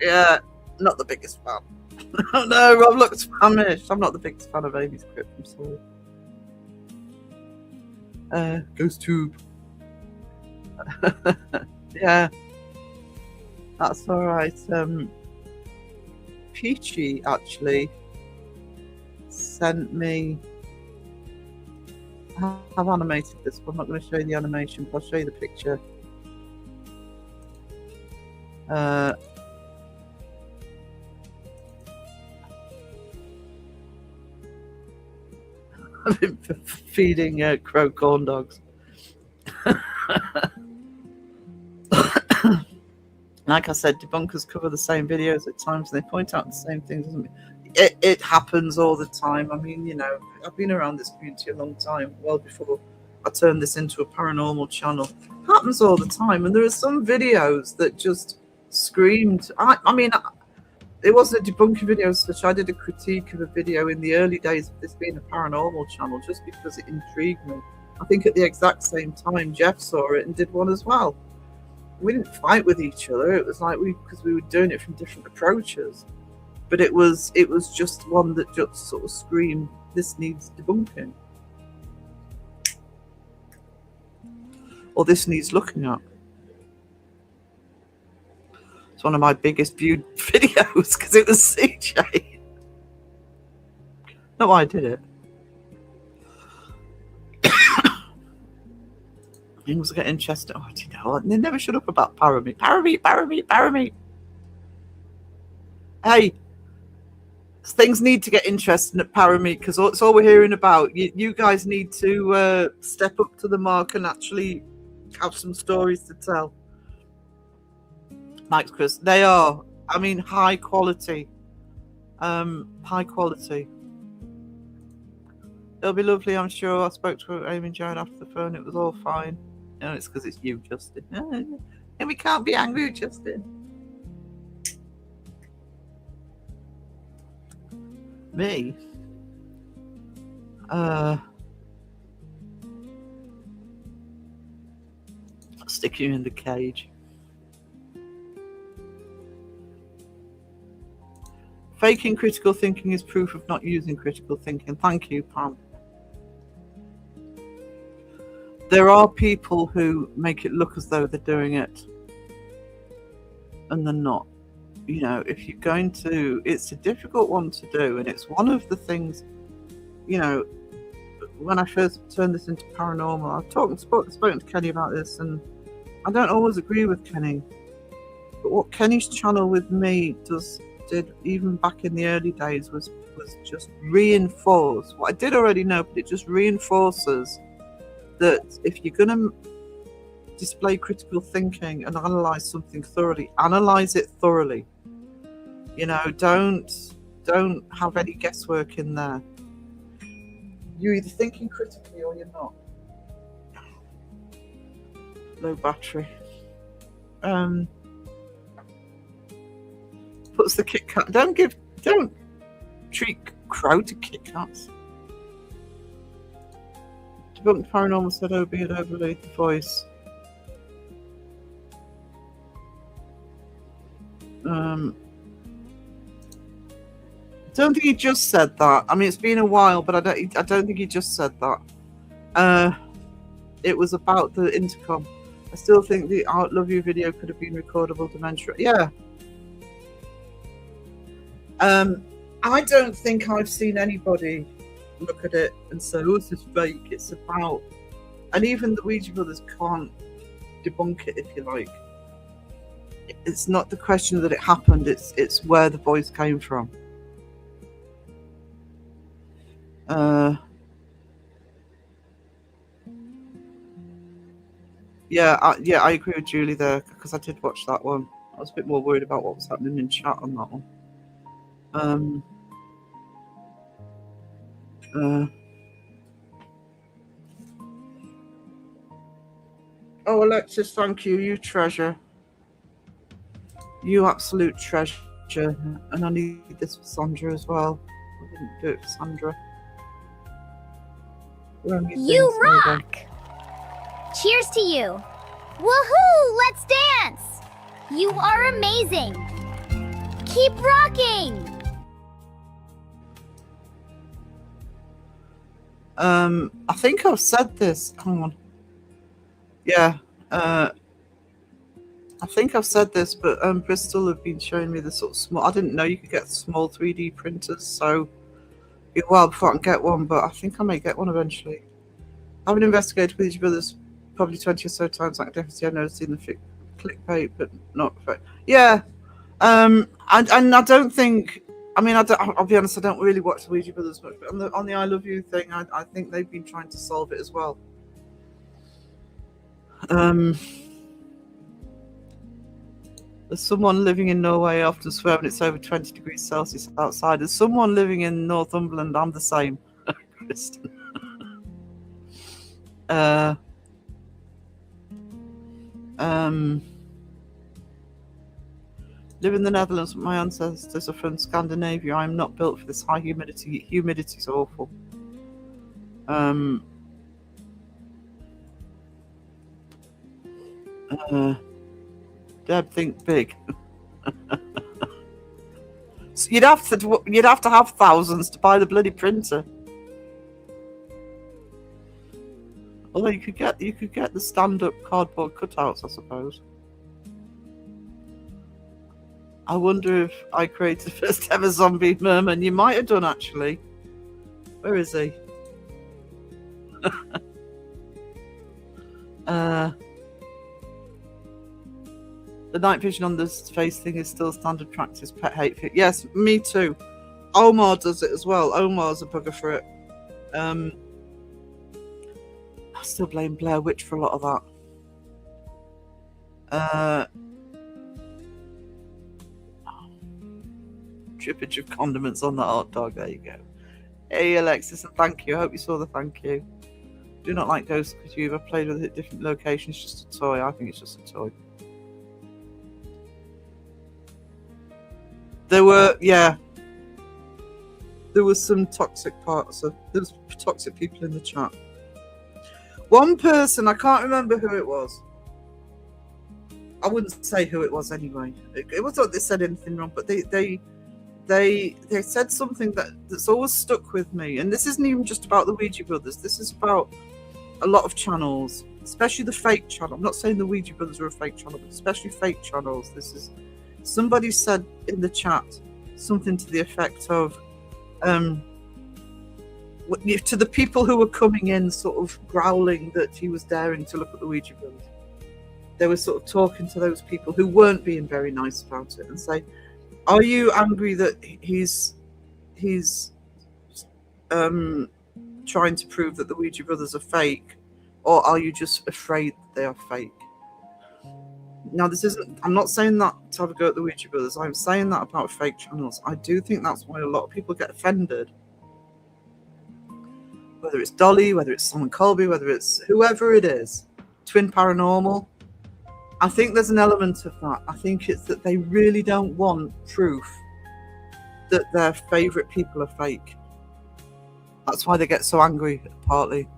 Yeah, not the biggest fan. No, Rob looks famished. I'm not the biggest fan of Amy's crypt. I'm sorry. Ghost tube. Yeah, that's all right. Peachy actually sent me. I've animated this, but I'm not going to show you the animation, but I'll show you the picture. I've been feeding crow corn dogs. Like I said, debunkers cover the same videos at times, and they point out the same things. It happens all the time. I mean, you know, I've been around this community a long time, well before I turned this into a paranormal channel. It happens all the time, and there are some videos that just screamed. I mean, it wasn't a debunking video as such. I did a critique of a video in the early days of this being a paranormal channel just because it intrigued me. I think at the exact same time, Jeff saw it and did one as well. We didn't fight with each other. It was like because we were doing it from different approaches. But it was just one that just sort of screamed, this needs debunking. Or this needs looking at. It's one of my biggest viewed videos because it was CJ. Not why I did it. Things get interesting. Oh, do you know what? They never shut up about Parameet. Parameet. Hey, things need to get interesting at Parameet because that's all we're hearing about. You guys need to step up to the mark and actually have some stories to tell. Thanks, Chris. They are, I mean, high quality. High quality. It'll be lovely, I'm sure. I spoke to Amy and Joan after the phone. It was all fine. No, it's because it's you, Justin. And we can't be angry with Justin. Me? Stick you in the cage. Faking critical thinking is proof of not using critical thinking. Thank you, Pam. There are people who make it look as though they're doing it and they're not. You know, if you're going to, it's a difficult one to do, and it's one of the things, you know, when I first turned this into paranormal, I've spoken to Kenny about this, and I don't always agree with Kenny, but what Kenny's channel with me did even back in the early days was just reinforce what I did already know, but it just reinforces that if you're going to display critical thinking and analyze something thoroughly, analyze it thoroughly. You know, don't have any guesswork in there. You're either thinking critically or you're not. Low battery. Puts the Kit Kat. Don't treat crow to Kit Kats. Debunked paranormal said OB had overlaid the voice. Don't think he just said that. I mean, it's been a while, but I don't think he just said that. It was about the intercom. I still think the "I Love You" video could have been recordable dementia. Yeah. I don't think I've seen anybody look at it and say, "Oh, this is fake." It's about, and even the Ouija brothers can't debunk it, if you like. It's not the question that it happened. It's where the voice came from. Yeah, I agree with Julie there because I did watch that one. I was a bit more worried about what was happening in chat on that one. Oh, Alexis, thank you. You treasure. You absolute treasure. And I need this for Sandra as well. I didn't do it for Sandra. You rock! Cheers to you. Woohoo! Let's dance! You are amazing. Keep rocking! I think I've said this. Hang on. Yeah. I think I've said this, but Bristol have been showing me the sort of small. I didn't know you could get small 3D printers, so a while before I can get one. But I think I may get one eventually. I haven't investigated with each brothers probably 20 or so times. Like definitely, I've noticed in the clickbait, but not. Yeah. And I don't think. I mean, I'll be honest. I don't really watch the Ouija Brothers much, but on the I Love You thing, I think they've been trying to solve it as well. There's someone living in Norway often swear when it's over 20 degrees Celsius outside. There's someone living in Northumberland. I'm the same, Kristen. Live in the Netherlands, but my ancestors are from Scandinavia. I'm not built for this high humidity. Humidity's awful. Deb, think big. So you'd have to have thousands to buy the bloody printer. Although you could get the stand-up cardboard cutouts, I suppose. I wonder if I created the first ever zombie merman. You might have done, actually. Where is he? The night vision on this face thing is still standard practice. Pet hate fit. Yes, me too. Omar does it as well. Omar's a bugger for it. I still blame Blair Witch for a lot of that. Drippage of condiments on that hot dog. There you go. Hey, Alexis, and thank you. I hope you saw the thank you. Do not like ghosts because you've ever played with it at different locations. Just a toy. I think it's just a toy. There were some toxic parts of. There was toxic people in the chat. One person, I can't remember who it was. I wouldn't say who it was anyway. It wasn't like they said anything wrong, but they said something that's always stuck with me. And this isn't even just about the Ouija Brothers. This is about a lot of channels, especially the fake channel. I'm not saying the Ouija Brothers are a fake channel, but especially fake channels. Somebody said in the chat something to the effect of, to the people who were coming in sort of growling that he was daring to look at the Ouija Brothers. They were sort of talking to those people who weren't being very nice about it and say, are you angry that he's trying to prove that the Ouija Brothers are fake, or are you just afraid that they are fake? Now, I'm not saying that to have a go at the Ouija Brothers. I'm saying that about fake channels. I do think that's why a lot of people get offended. Whether it's Dolly, whether it's Simon Colby, whether it's whoever it is, Twin Paranormal. I think there's an element of that. I think it's that they really don't want proof that their favourite people are fake. That's why they get so angry, partly.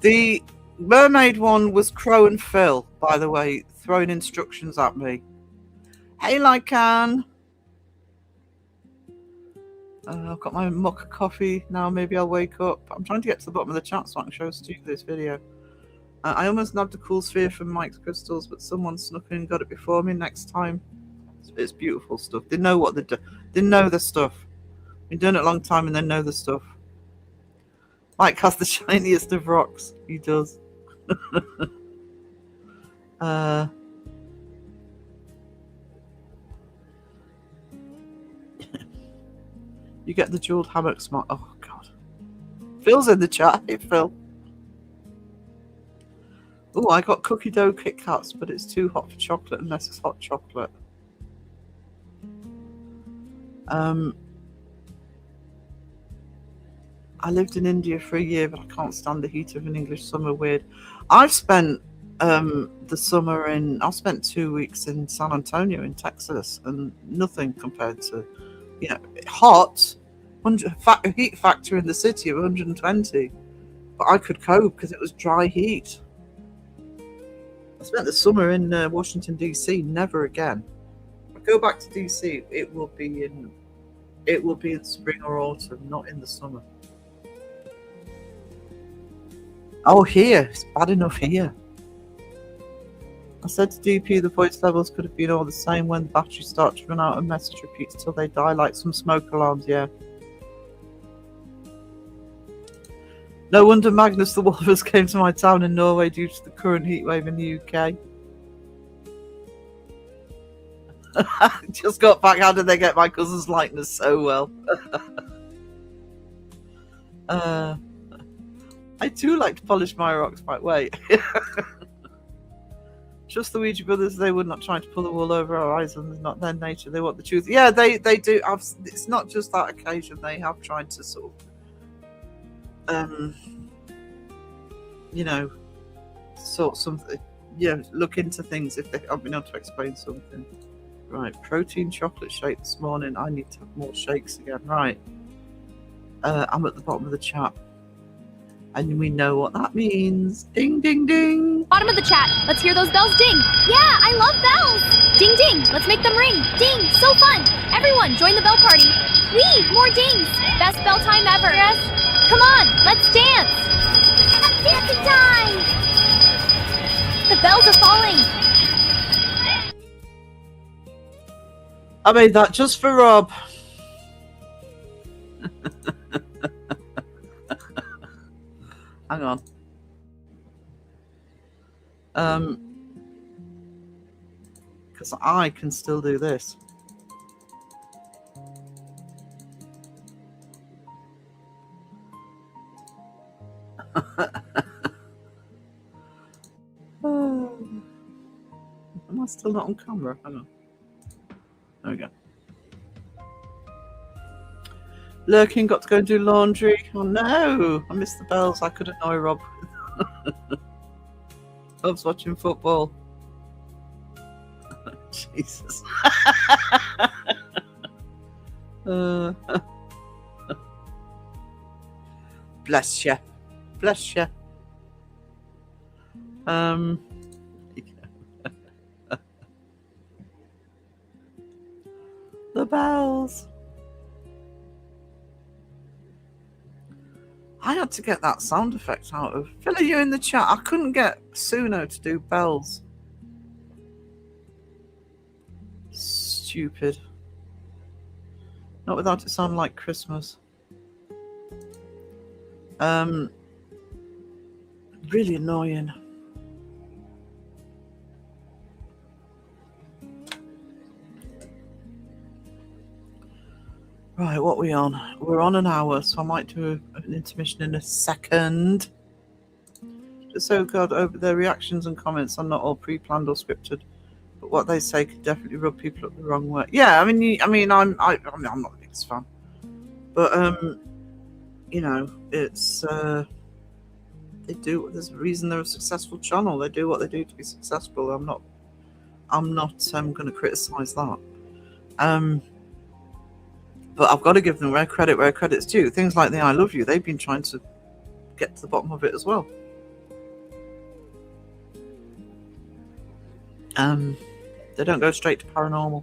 The mermaid one was Crow and Phil, by the way, throwing instructions at me. Hey, Lycan. I've got my mocha coffee now. Maybe I'll wake up. I'm trying to get to the bottom of the chat so I can show Stu this video. I almost nabbed a cool sphere from Mike's Crystals, but someone snuck in and got it before me. Next time, it's beautiful stuff. They know what they do. They know the stuff. Been doing it a long time and they know the stuff. Mike has the shiniest of rocks. He does. You get the jeweled hammock smart. Oh, God. Phil's in the chat. Hey, Phil. Oh, I got cookie dough Kit Kats, but it's too hot for chocolate unless it's hot chocolate. I lived in India for a year, but I can't stand the heat of an English summer. Weird. I've spent the summer I spent 2 weeks in San Antonio in Texas, and nothing compared to hot, heat factor in the city of 120. But I could cope because it was dry heat. I spent the summer in Washington DC. Never again. If I go back to DC, it will be in spring or autumn, not in the summer. Oh, here it's bad enough here. I said to DP the voice levels could have been all the same when the batteries start to run out and message repeats till they die, like some smoke alarms. Yeah. No wonder Magnus the Walrus came to my town in Norway due to the current heatwave in the UK. Just got back. How did they get my cousin's likeness so well? I do like to polish my rocks. Wait. Just the Ouija brothers, they would not try to pull the wool over our eyes, and it's not their nature. They want the truth. Yeah, they do. It's not just that occasion. They have tried to sort of, sort something. Look into things if they haven't been able to explain something. Right, protein chocolate shake this morning. I need to have more shakes again. Right, I'm at the bottom of the chat. And we know what that means. Ding, ding, ding. Bottom of the chat. Let's hear those bells ding. Yeah, I love bells. Ding, ding. Let's make them ring. Ding. So fun. Everyone, join the bell party. Wee, more dings. Best bell time ever. Yes. Come on, let's dance. Dancing time. The bells are falling. I made that just for Rob. Hang on. Because I can still do this. Am I still not on camera? Hang on. There we go. Lurking, got to go and do laundry. Oh no, I missed the bells. I could annoy Rob. Rob's watching football. Jesus. Bless you. Bless you. The bells. I had to get that sound effect out of. Philly, you in the chat. I couldn't get Suno to do bells. Stupid. Not without it sounding like Christmas. Really annoying. Right, what are we on? We're on an hour, so I might do an intermission in a second. Just so God, over their reactions and comments are not all pre-planned or scripted, but what they say could definitely rub people up the wrong way. Yeah, I'm not the biggest fan, but it's they do. There's a reason they're a successful channel. They do what they do to be successful. I'm not going to criticize that. But I've got to give them where credit's due. Things like the I Love You, they've been trying to get to the bottom of it as well. They don't go straight to paranormal.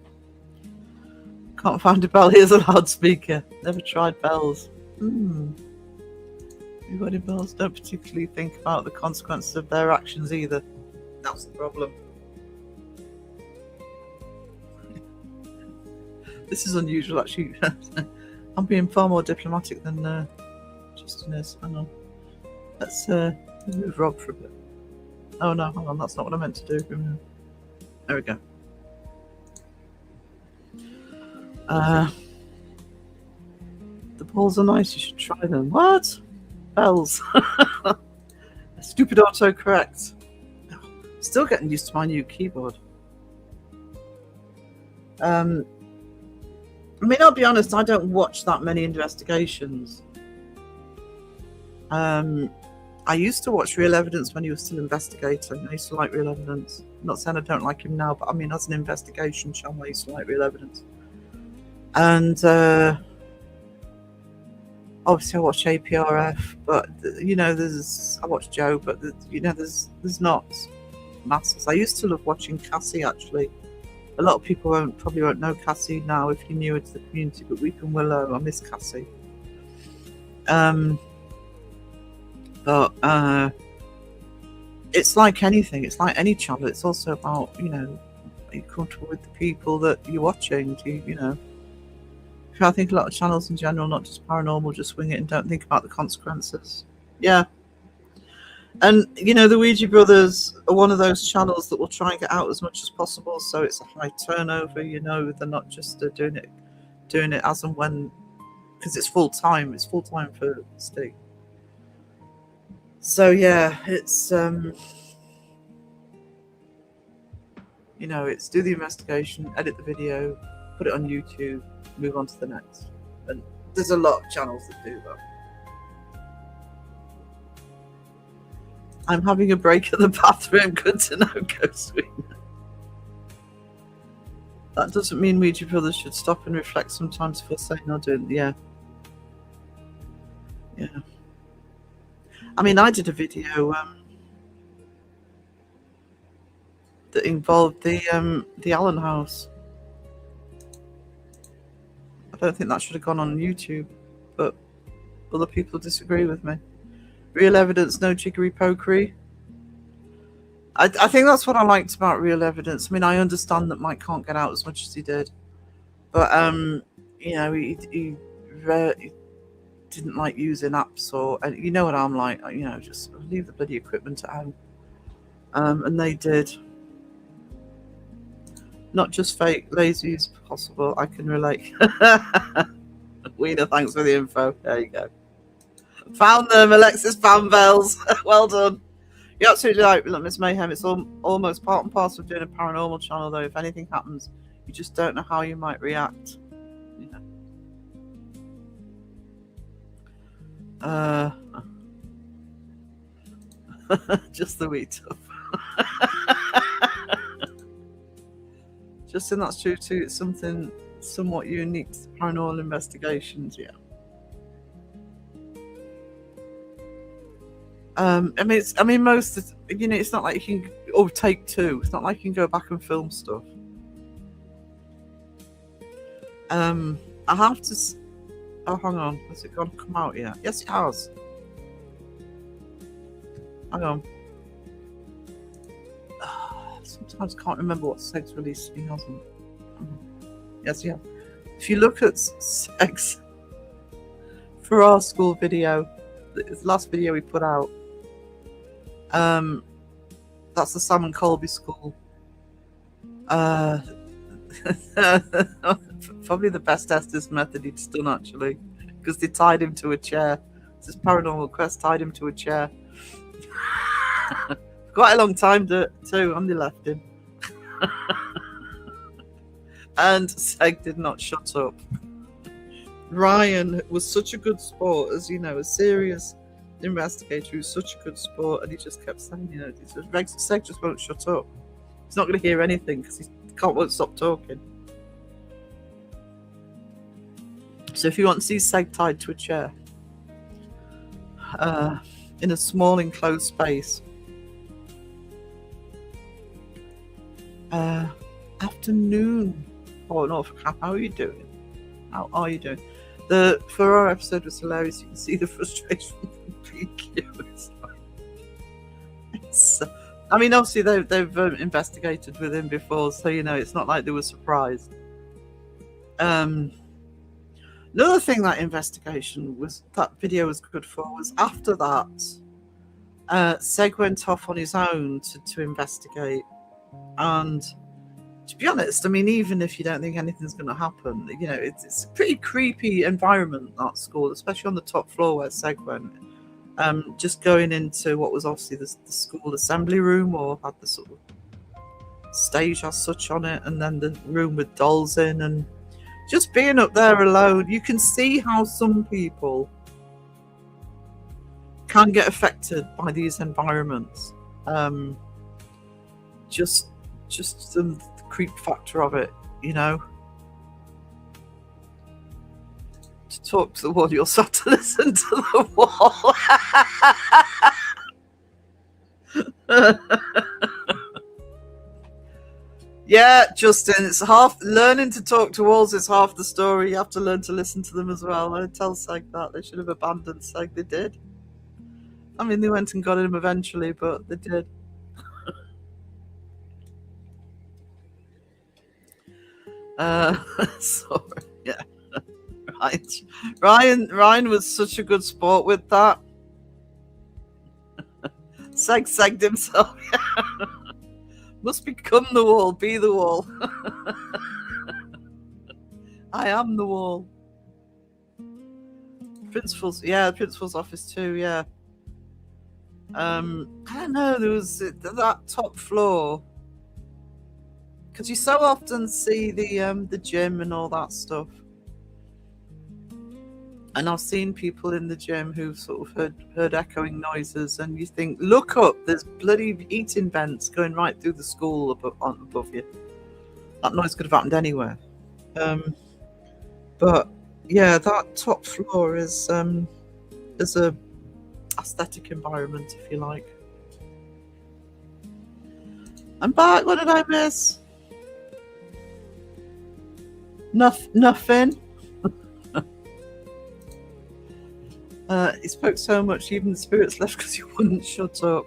Can't find a bell. Here's a loudspeaker. Never tried bells. Everybody bells don't particularly think about the consequences of their actions either. That's the problem. This is unusual, actually. I'm being far more diplomatic than Justin is. Hang on. Let's move Rob for a bit. Oh no, hang on. That's not what I meant to do. There we go. The balls are nice. You should try them. What? Bells. Stupid autocorrect. Still getting used to my new keyboard. I'll be honest, I don't watch that many investigations. I used to watch Real Evidence when he was still investigating. I used to like Real Evidence. I'm not saying I don't like him now, but as an investigation channel, I used to like Real Evidence. And obviously I watch APRF, but you know, I watch Joe, but you know, there's not masses. I used to love watching Cassie actually. A lot of people probably won't know Cassie now if you're newer to the community, but Weeping Willow, I miss Cassie. But it's like anything. It's like any channel. It's also about, you know, are you comfortable with the people that you're watching? Do you know? I think a lot of channels in general, not just paranormal, just wing it and don't think about the consequences. Yeah. And, you know, the Ouija Brothers are one of those channels that will try and get out as much as possible. So it's a high turnover, you know, they're not just doing it as and when, because it's full time. It's full time for Steve. So yeah, it's, you know, it's do the investigation, edit the video, put it on YouTube, move on to the next. And there's a lot of channels that do that. I'm having a break at the bathroom. Good to know, Go Sweet. That doesn't mean Ouija Brothers should stop and reflect sometimes before saying or doing. Yeah. Yeah. I mean, I did a video that involved the Allen House. I don't think that should have gone on YouTube, but other people disagree with me. Real evidence, no jiggery pokery. I think that's what I liked about Real Evidence. I mean, I understand that Mike can't get out as much as he did, but you know, he didn't like using apps, or you know what I'm like. You know, just leave the bloody equipment at home. And they did. Not just fake, lazy as possible. I can relate. Weena, thanks for the info. There you go. Found them, Alexis Bamvels. Well done. You're absolutely right. Look, Miss Mayhem, it's almost part and parcel of doing a paranormal channel, though. If anything happens, you just don't know how you might react. You know. Just the wee tough. Justin, that's true too. It's something somewhat unique to paranormal investigations, yeah. I mean, most of, you know, it's not like you can, or take two. It's not like you can go back and film stuff. I have to. Oh, hang on. Has it gone come out yet? Yes, it has. Hang on. Sometimes I can't remember what Seg's released. He hasn't. Yes, yeah. If you look at Seg's for our school video, the last video we put out, that's the Sam and Colby school. Probably the best Estes method he's done, actually, because they tied him to a chair. This Paranormal Quest tied him to a chair. Quite a long time too, and they left him. And Seg did not shut up. Ryan was such a good sport, as you know, a serious investigator who's such a good sport, and he just kept saying, you know, Seg just won't shut up. He's not going to hear anything because he won't stop talking. So if you want to see Seg tied to a chair in a small enclosed space, afternoon. Oh no, how are you doing? How are you doing? The Ferrara episode was hilarious. You can see the frustration from PQ. I mean, obviously they've investigated with him before, so you know it's not like they were surprised. Another thing that video was good for was after that, Seg went off on his own to investigate, and to be honest, I mean, even if you don't think anything's going to happen, you know, it's a pretty creepy environment, that school, especially on the top floor where Seg went. Just going into what was obviously the school assembly room, or had the sort of stage as such on it, and then the room with dolls in, and just being up there alone, you can see how some people can get affected by these environments. Just the creep factor of it, you know. talk to the wall, you also have to listen to the wall. Yeah, Justin, it's half learning to talk to walls is half the story. You have to learn to listen to them as well. I tell Seg that they should have abandoned Seg. They did. I mean, they went and got him eventually, but they did. Sorry, yeah, right. Ryan was such a good sport with that. Segged himself. Must become the wall, be the wall. I am the wall. Principal's, yeah, the principal's office too, yeah. I don't know, there was that top floor. Because you so often see the gym and all that stuff. And I've seen people in the gym who've sort of heard echoing noises, and you think, look up, there's bloody heating vents going right through the school above you. That noise could have happened anywhere. But yeah, that top floor is a aesthetic environment, if you like. I'm back. What did I miss? Nothing. He spoke so much, even the spirits left because you wouldn't shut up.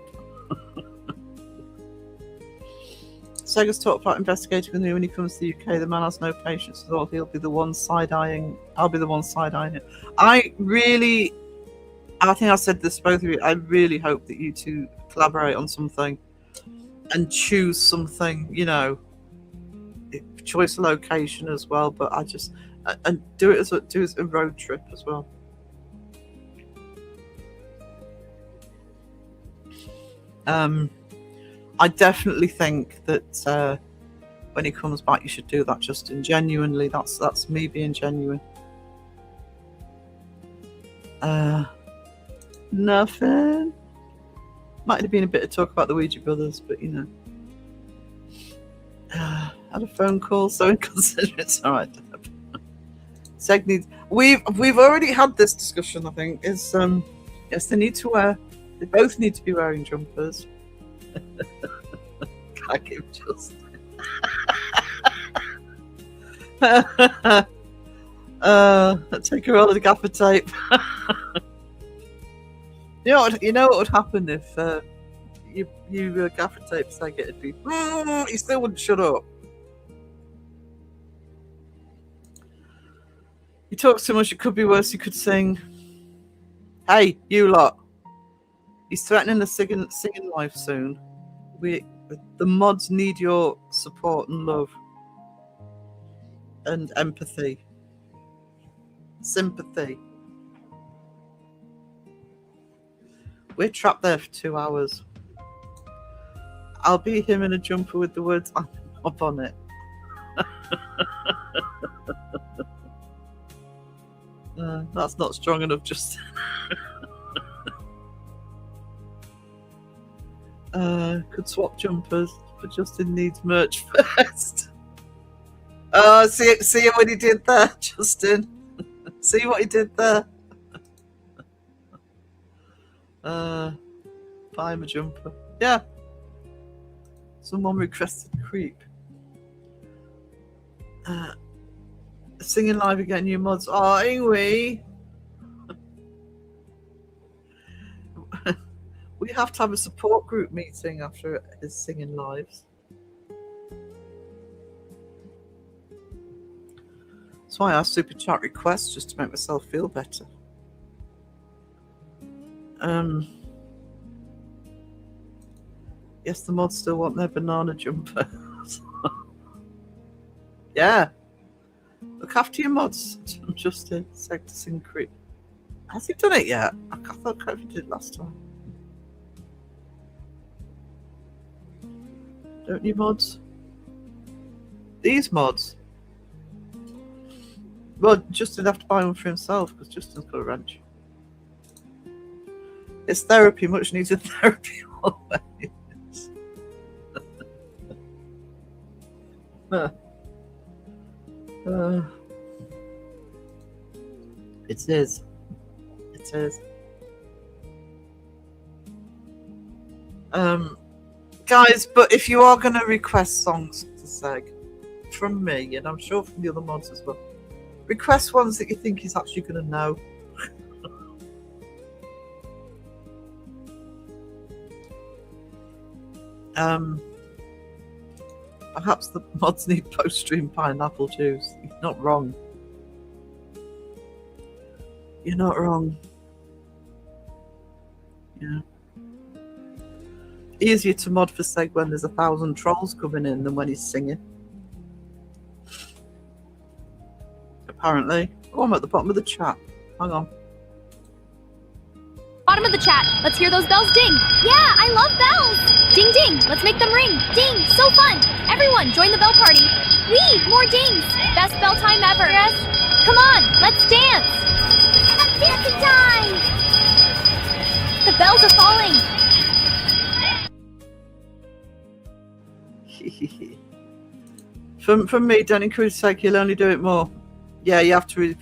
Sega's talked about investigating with me when he comes to the UK. The man has no patience at all. He'll be the one side-eyeing. I'll be the one side-eyeing it. I think I said this to both of you. I really hope that you two collaborate on something and choose something, you know, choice of location as well. But and do it as a road trip as well. I definitely think that when he comes back, you should do that, Justin. Genuinely, that's me being genuine. Nothing. Might have been a bit of talk about the Ouija brothers, but you know. Had a phone call, so inconsiderate. It's all right. Seg needs. We've already had this discussion. I think is yes, they need to wear. They both need to be wearing jumpers. Can't give just. Take a roll of the gaffer tape. You know what would happen if you gaffer tape Seg, it'd be he still wouldn't shut up. He talks too much, it could be worse. He could sing, "Hey, you lot." He's threatening the singing life soon. The mods need your support and love and empathy, sympathy. We're trapped there for 2 hours. I'll be him in a jumper with the words "I'm up on it." That's not strong enough, Justin. Could swap jumpers, but Justin needs merch first. Oh, see what he did there, Justin. See what he did there. Buy him a jumper. Yeah. Someone requested creep. Singing live again, new mods. Oh, Ingwe. We have to have a support group meeting after his singing lives. That's why I ask super chat requests, just to make myself feel better. Yes, the mods still want their banana jumper. Yeah. Look after your mods, Justin. Seg to sing creep. Has he done it yet? I thought Kofi did it last time. Don't you mods? These mods? Well, Justin have to buy one for himself because Justin's got a wrench. It's therapy, much needed therapy always. It is. It is. Guys, but if you are going to request songs to Seg from me, and I'm sure from the other mods as well, request ones that you think he's actually going to know. Perhaps the mods need post-stream pineapple juice. You're not wrong. You're not wrong. Yeah. Easier to mod for Seg when there's 1,000 trolls coming in than when he's singing. Apparently. Oh, I'm at the bottom of the chat. Hang on. Bottom of the chat. Let's hear those bells ding. Yeah, I love bells. Ding ding. Let's make them ring. Ding. So fun. Everyone, join the bell party. Wee, more dings. Best bell time ever. Yes. Come on, let's dance. Dancing time. The bells are falling. From me, don't encourage Seg. You'll only do it more. Yeah, you have to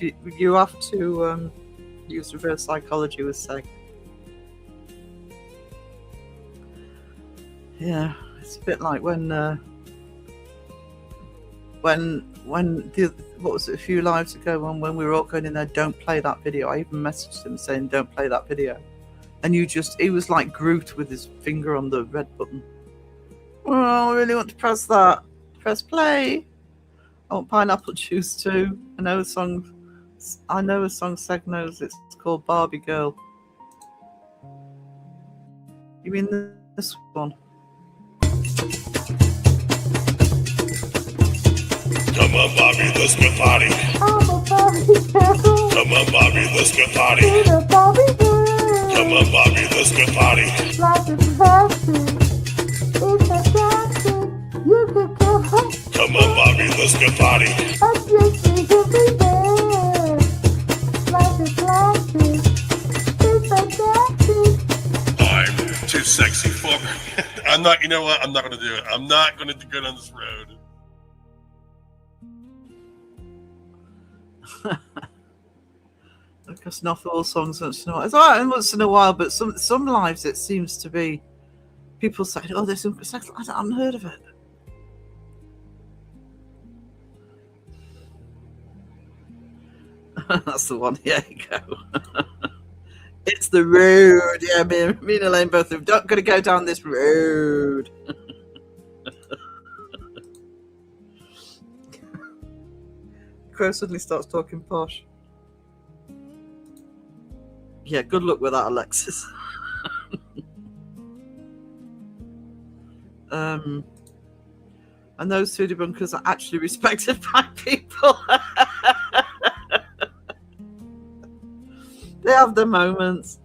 use reverse psychology with Seg. Yeah, it's a bit like when what was it, a few lives ago when we were all going in there, don't play that video. I even messaged him saying don't play that video, and he was like Groot with his finger on the red button. Oh, I really want to press that. Press play. I want pineapple juice too. I know a song Seg knows. It's called Barbie Girl. You mean this one? Come on, Bobby, let's get party. I'm a Barbie girl. Come on, Bobby, let's get party. I'm a Barbie girl. Come on, Bobby, let's get party. Life is plastic. It's a plastic. You can go home. Come on, Bobby, let's get party. I just need to be there. Life is plastic. It's a plastic. I'm too sexy for me. I'm not, you know what? I'm not going to do it. I'm not going to go down this road. Because not all songs are not. It's alright once in a while, but some lives it seems to be people say, "Oh, there's some sex." I haven't heard of it. That's the one. Yeah, you go. It's the road. Yeah, me and Elaine both have got to go down this road. Crow suddenly starts talking posh. Yeah, good luck with that, Alexis. And those two debunkers are actually respected by people. They have their moments.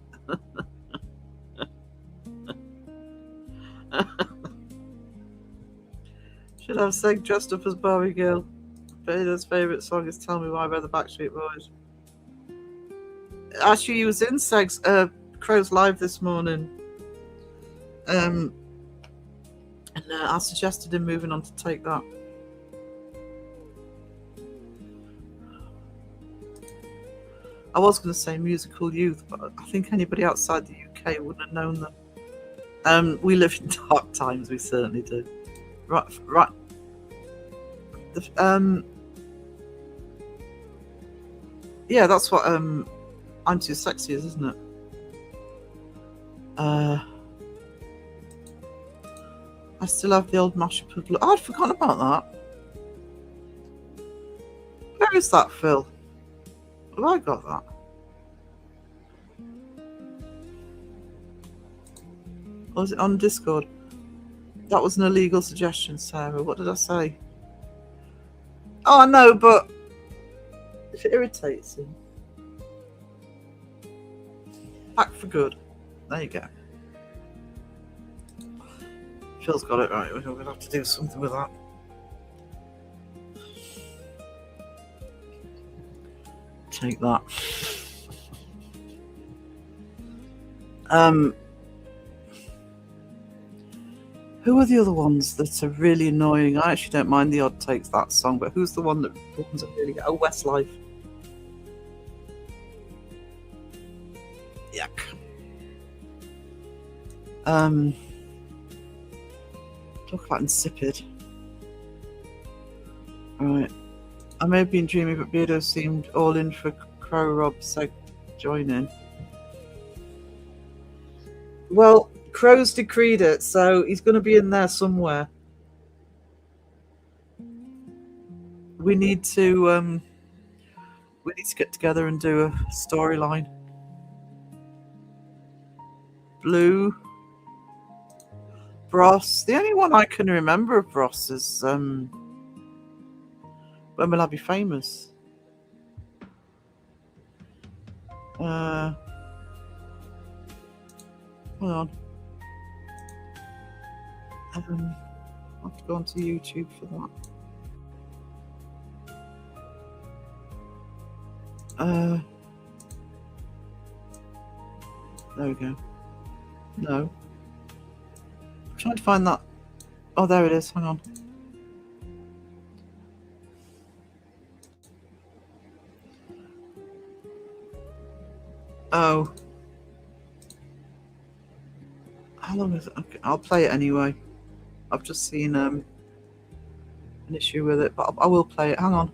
Should have Seg dressed up as Barbie Girl. Vader's favourite song is Tell Me Why by the Backstreet Boys. Actually, he was in Seg's Crow's Live this morning. And I suggested him moving on to take that. I was going to say Musical Youth, but I think anybody outside the UK wouldn't have known them. We live in dark times, we certainly do. Right. Yeah, that's what I'm Too Sexy is, isn't it? I still have the old mashup of... Oh, I'd forgotten about that. Where is that, Phil? Have I got that? Or was it on Discord? That was an illegal suggestion, Sarah. What did I say? Oh, no, but if it irritates him. Back for good. There you go. Phil's got it right. We're going to have to do something with that. Take that. Who are the other ones that are really annoying? I actually don't mind the Odd Takes That song, but who's the one that really... Oh, Westlife. Yuck. Talk about insipid. Right. I may have been dreaming, but Beardo seemed all in for Crow Rob, so join in. Well, Crow's decreed it, so he's going to be in there somewhere. We need to get together and do a storyline. Blue, Bros. The only one I can remember of Bros is When Will I Be Famous? Hold on. I have to go onto YouTube for that. There we go. No. I'm trying to find that. Oh, there it is. Hang on. Oh. How long is it? Okay, I'll play it anyway. I've just seen an issue with it, but I will play it. Hang on.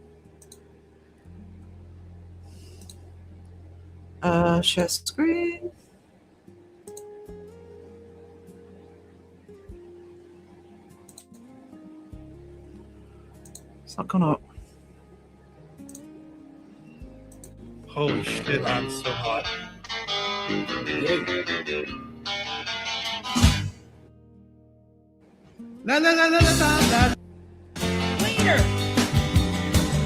Share screen. It's not gone up. Holy shit, I'm so hot. La la la la la la la. Waiter.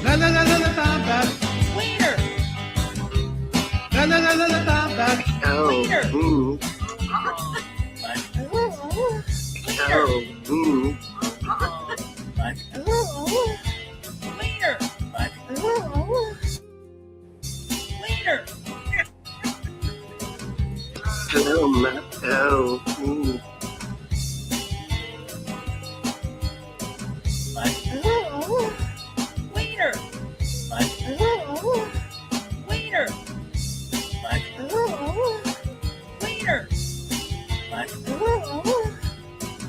La la la la la la la. Waiter. La la la la la la la. Waiter. Ooh. Waiter. Ooh. Waiter. Waiter. Hello, Matt. Oh. Ooh. Waiter. Waiter. Waiter.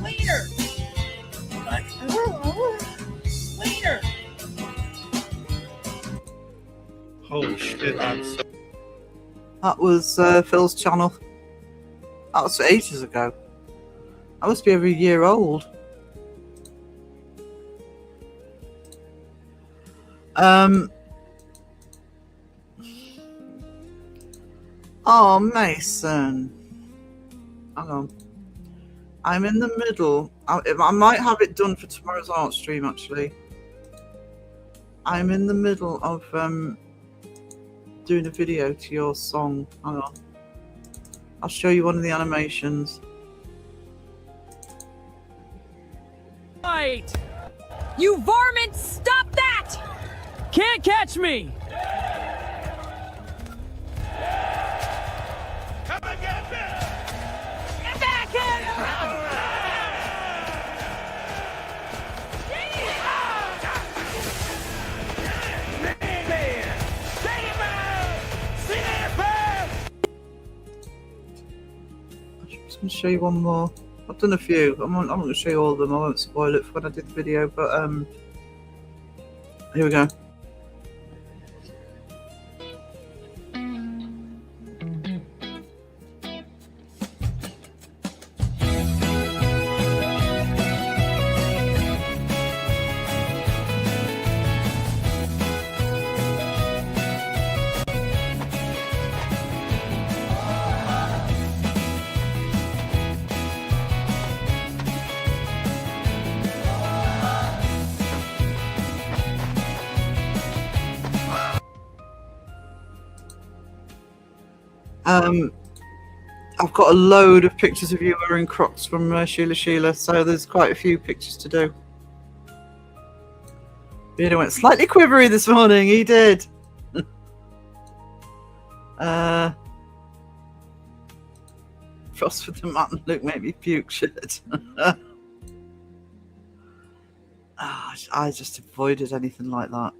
Waiter. Waiter. Holy shit, I'm so... That was Phil's channel. That was ages ago. That must be over a year old. Oh, Mason. Hang on. I'm in the middle. I might have it done for tomorrow's art stream, actually. I'm in the middle of doing a video to your song. Hang on. I'll show you one of the animations. Right. You varmint, stop that! Can't catch me! Come and get me! Get back here! I'm just going to show you one more. I've done a few. I'm not going to show you all of them. I won't spoil it for when I did the video, but here we go. I've got a load of pictures of you wearing Crocs from Sheila, so there's quite a few pictures to do. Beardo went slightly quivery this morning, he did. Frost for the Mountain Luke made me puke shit. I just avoided anything like that.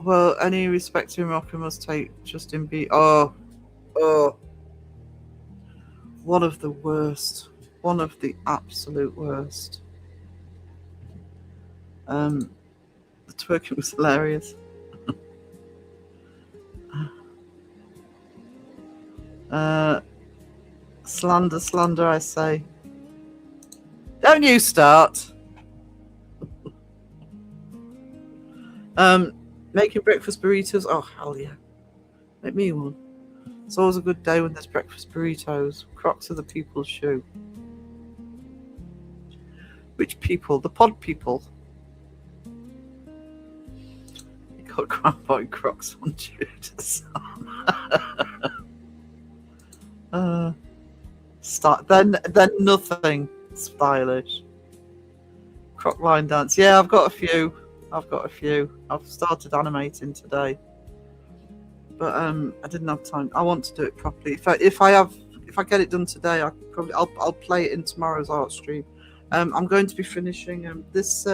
Well, any respecting rocker must take Justin Bieber. Oh, one of the worst. One of the absolute worst. The twerking was hilarious. Slander, I say. Don't you start. Making breakfast burritos. Oh, hell yeah. Make me one. It's always a good day when there's breakfast burritos. Crocs are the people's shoe. Which people? The pod people. You got Grandpa Crocs on Judas. Then nothing stylish. Croc line dance. Yeah, I've got a few. I've started animating today, but I didn't have time. I want to do it properly. If I get it done today, I'll play it in tomorrow's art stream. I'm going to be finishing this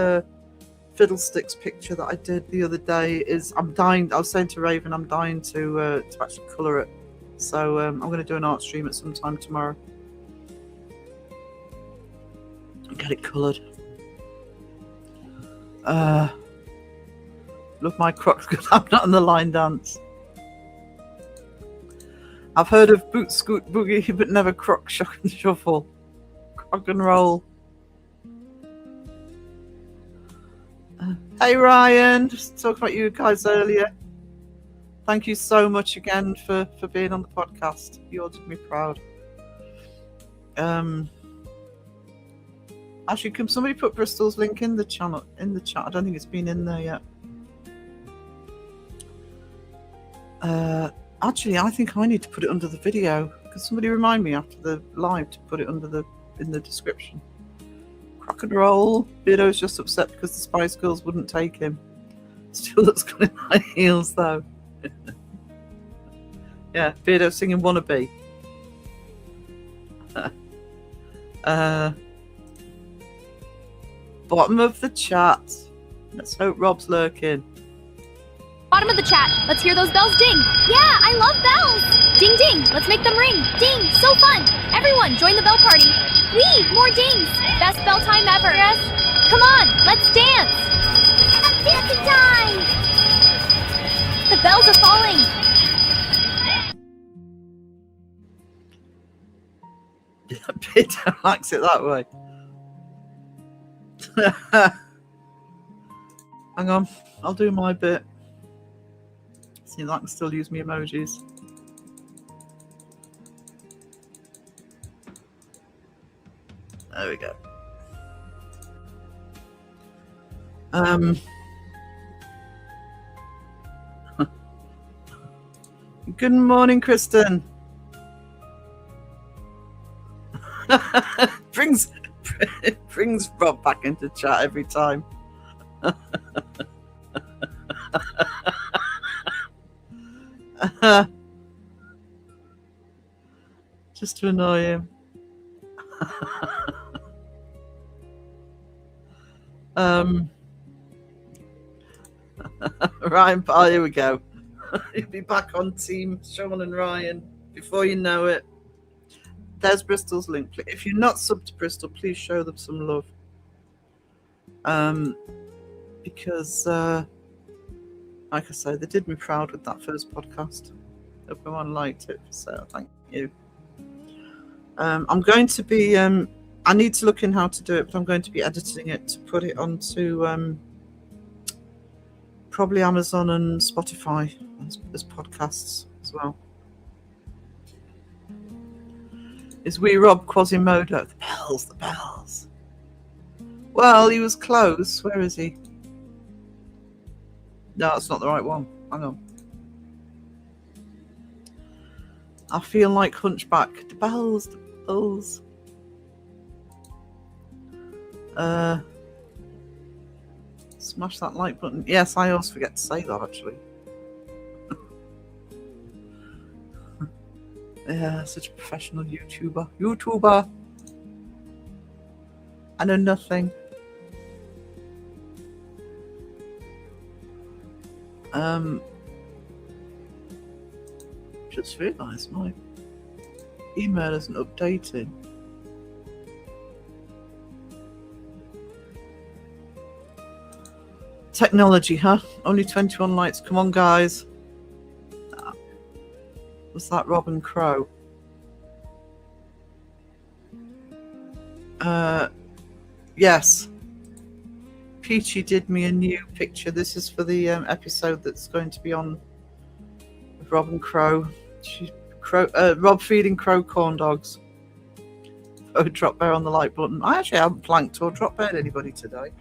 fiddlesticks picture that I did the other day. I'm dying. I was saying to Raven, I'm dying to actually colour it. So I'm going to do an art stream at some time tomorrow. Get it coloured. Love my Crocs because I'm not in the line dance. I've heard of boot scoot boogie, but never Croc shock and shuffle. Croc and roll. Hey Ryan, just talking about you guys earlier. Thank you so much again for being on the podcast. You all did me proud. Actually, can somebody put Bristol's link in the channel in the chat? I don't think it's been in there yet. Actually, I think I need to put it under the video. Can somebody remind me after the live to put it in the description? Croc and roll. Beardo's just upset because the Spice Girls wouldn't take him. Still looks good in high heels though. Yeah, Beardo singing Wannabe. Bottom of the chat. Let's hope Rob's lurking. Bottom of the chat. Let's hear those bells ding. Yeah, I love bells. Ding ding. Let's make them ring. Ding. So fun. Everyone, join the bell party. Wee, more dings. Best bell time ever. Yes. Come on, let's dance. Dancing time. The bells are falling. Peter likes it that way. Hang on, I'll do my bit. See if I can still use my emojis. There we go. Good morning, Kristen. brings Rob back into chat every time. Just to annoy him. Ryan, here we go. He'll be back on team Sean and Ryan before you know it. There's Bristol's link. If you're not subbed to Bristol, please show them some love. Because, like I say, they did me proud with that first podcast. Everyone liked it, so thank you. I'm going to be, I need to look in how to do it, but I'm going to be editing it to put it onto probably Amazon and Spotify as podcasts as well. Is Wee Rob Quasimodo? The bells. Well, he was close. Where is he? No, that's not the right one. Hang on. I feel like Hunchback. The bells. Smash that like button. Yes, I always forget to say that actually. Yeah, such a professional YouTuber. I know nothing. Just realised my email isn't updating. Technology, huh? Only 21 likes. Come on, guys. Was that Robin Crow? Yes. Peachy did me a new picture. This is for the episode that's going to be on with Robin Crow. Rob feeding Crow corn dogs. Oh, drop bear on the like button. I actually haven't planked or drop bear anybody today.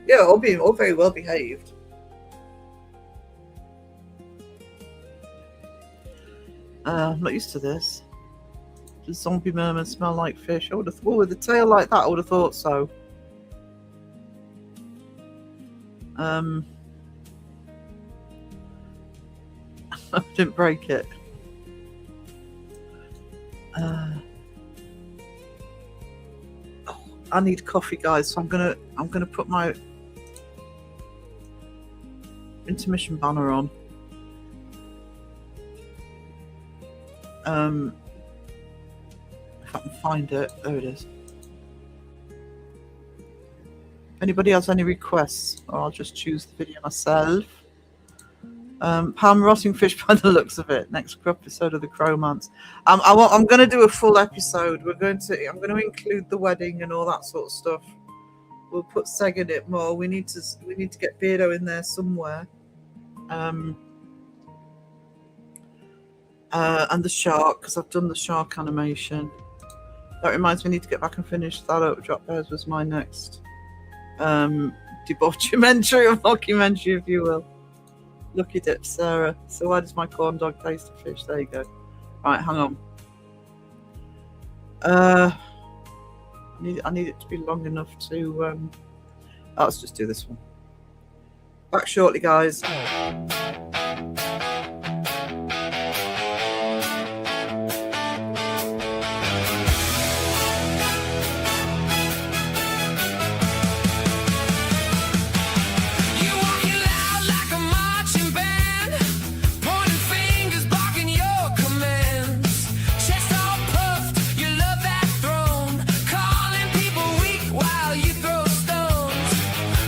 Yeah, all very well behaved. I'm not used to this. Does zombie merman smell like fish? I would have with a tail like that, I would have thought so. I didn't break it. I need coffee, guys, so I'm gonna put my intermission banner on. If I can find it, there it is. Anybody has any requests, or I'll just choose the video myself. Palm rotting fish by the looks of it. Next episode of the Crowmance. I'm going to do a full episode. I'm going to include the wedding and all that sort of stuff. We'll put Seg in it more. We need to get Beardo in there somewhere. And the shark, because I've done the shark animation. That reminds me, I need to get back and finish that up. Drop Bears was my next debauchementary or mockumentary, if you will. Lucky dip, Sarah. So why does my corn dog taste of fish? There you go. Right, hang on. I need it to be long enough to. Let's just do this one. Back shortly, guys.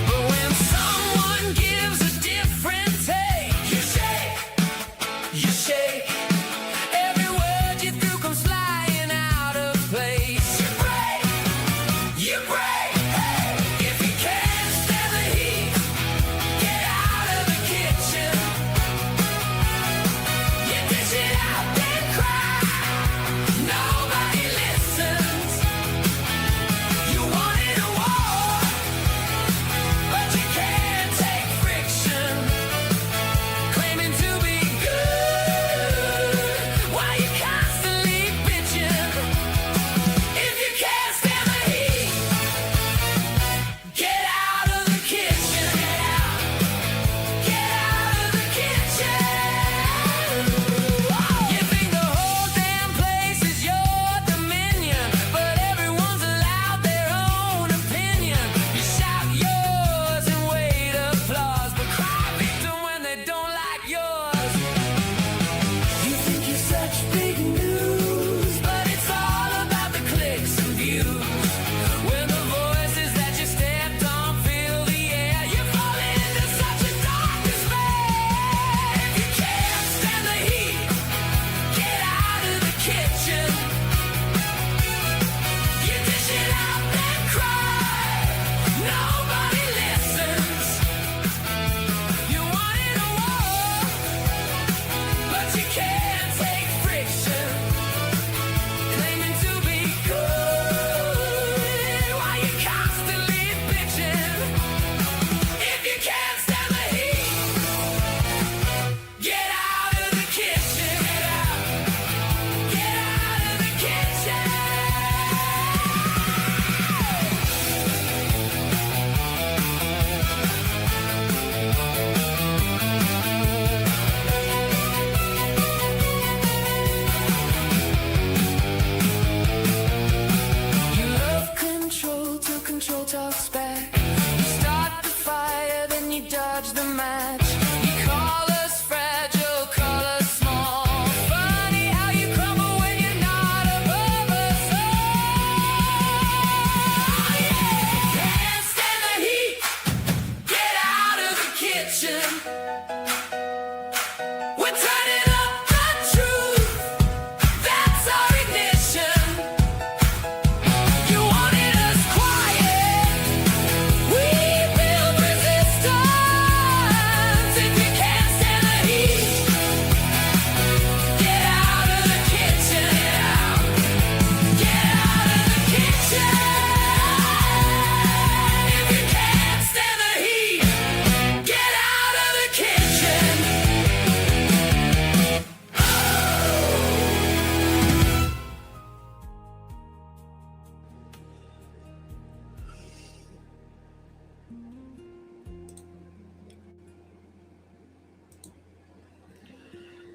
But when someone gives a different take,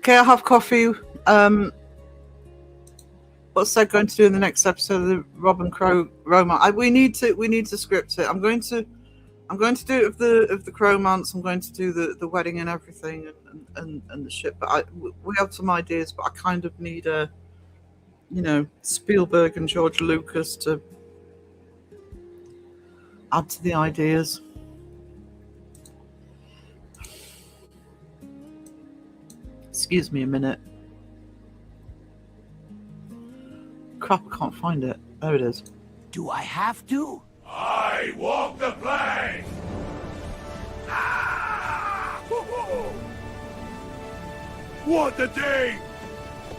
Okay, I'll have coffee. What's that going to do in the next episode of the Robin Crow romance? We need to script it. I'm going to do it of the Crowmance. I'm going to do the wedding and everything and the shit. But we have some ideas, but I kind of need Spielberg and George Lucas to add to the ideas. Excuse me a minute. Crap, I can't find it. There it is. Do I have to? I walk the plank! Ah! Woo-hoo! What a day!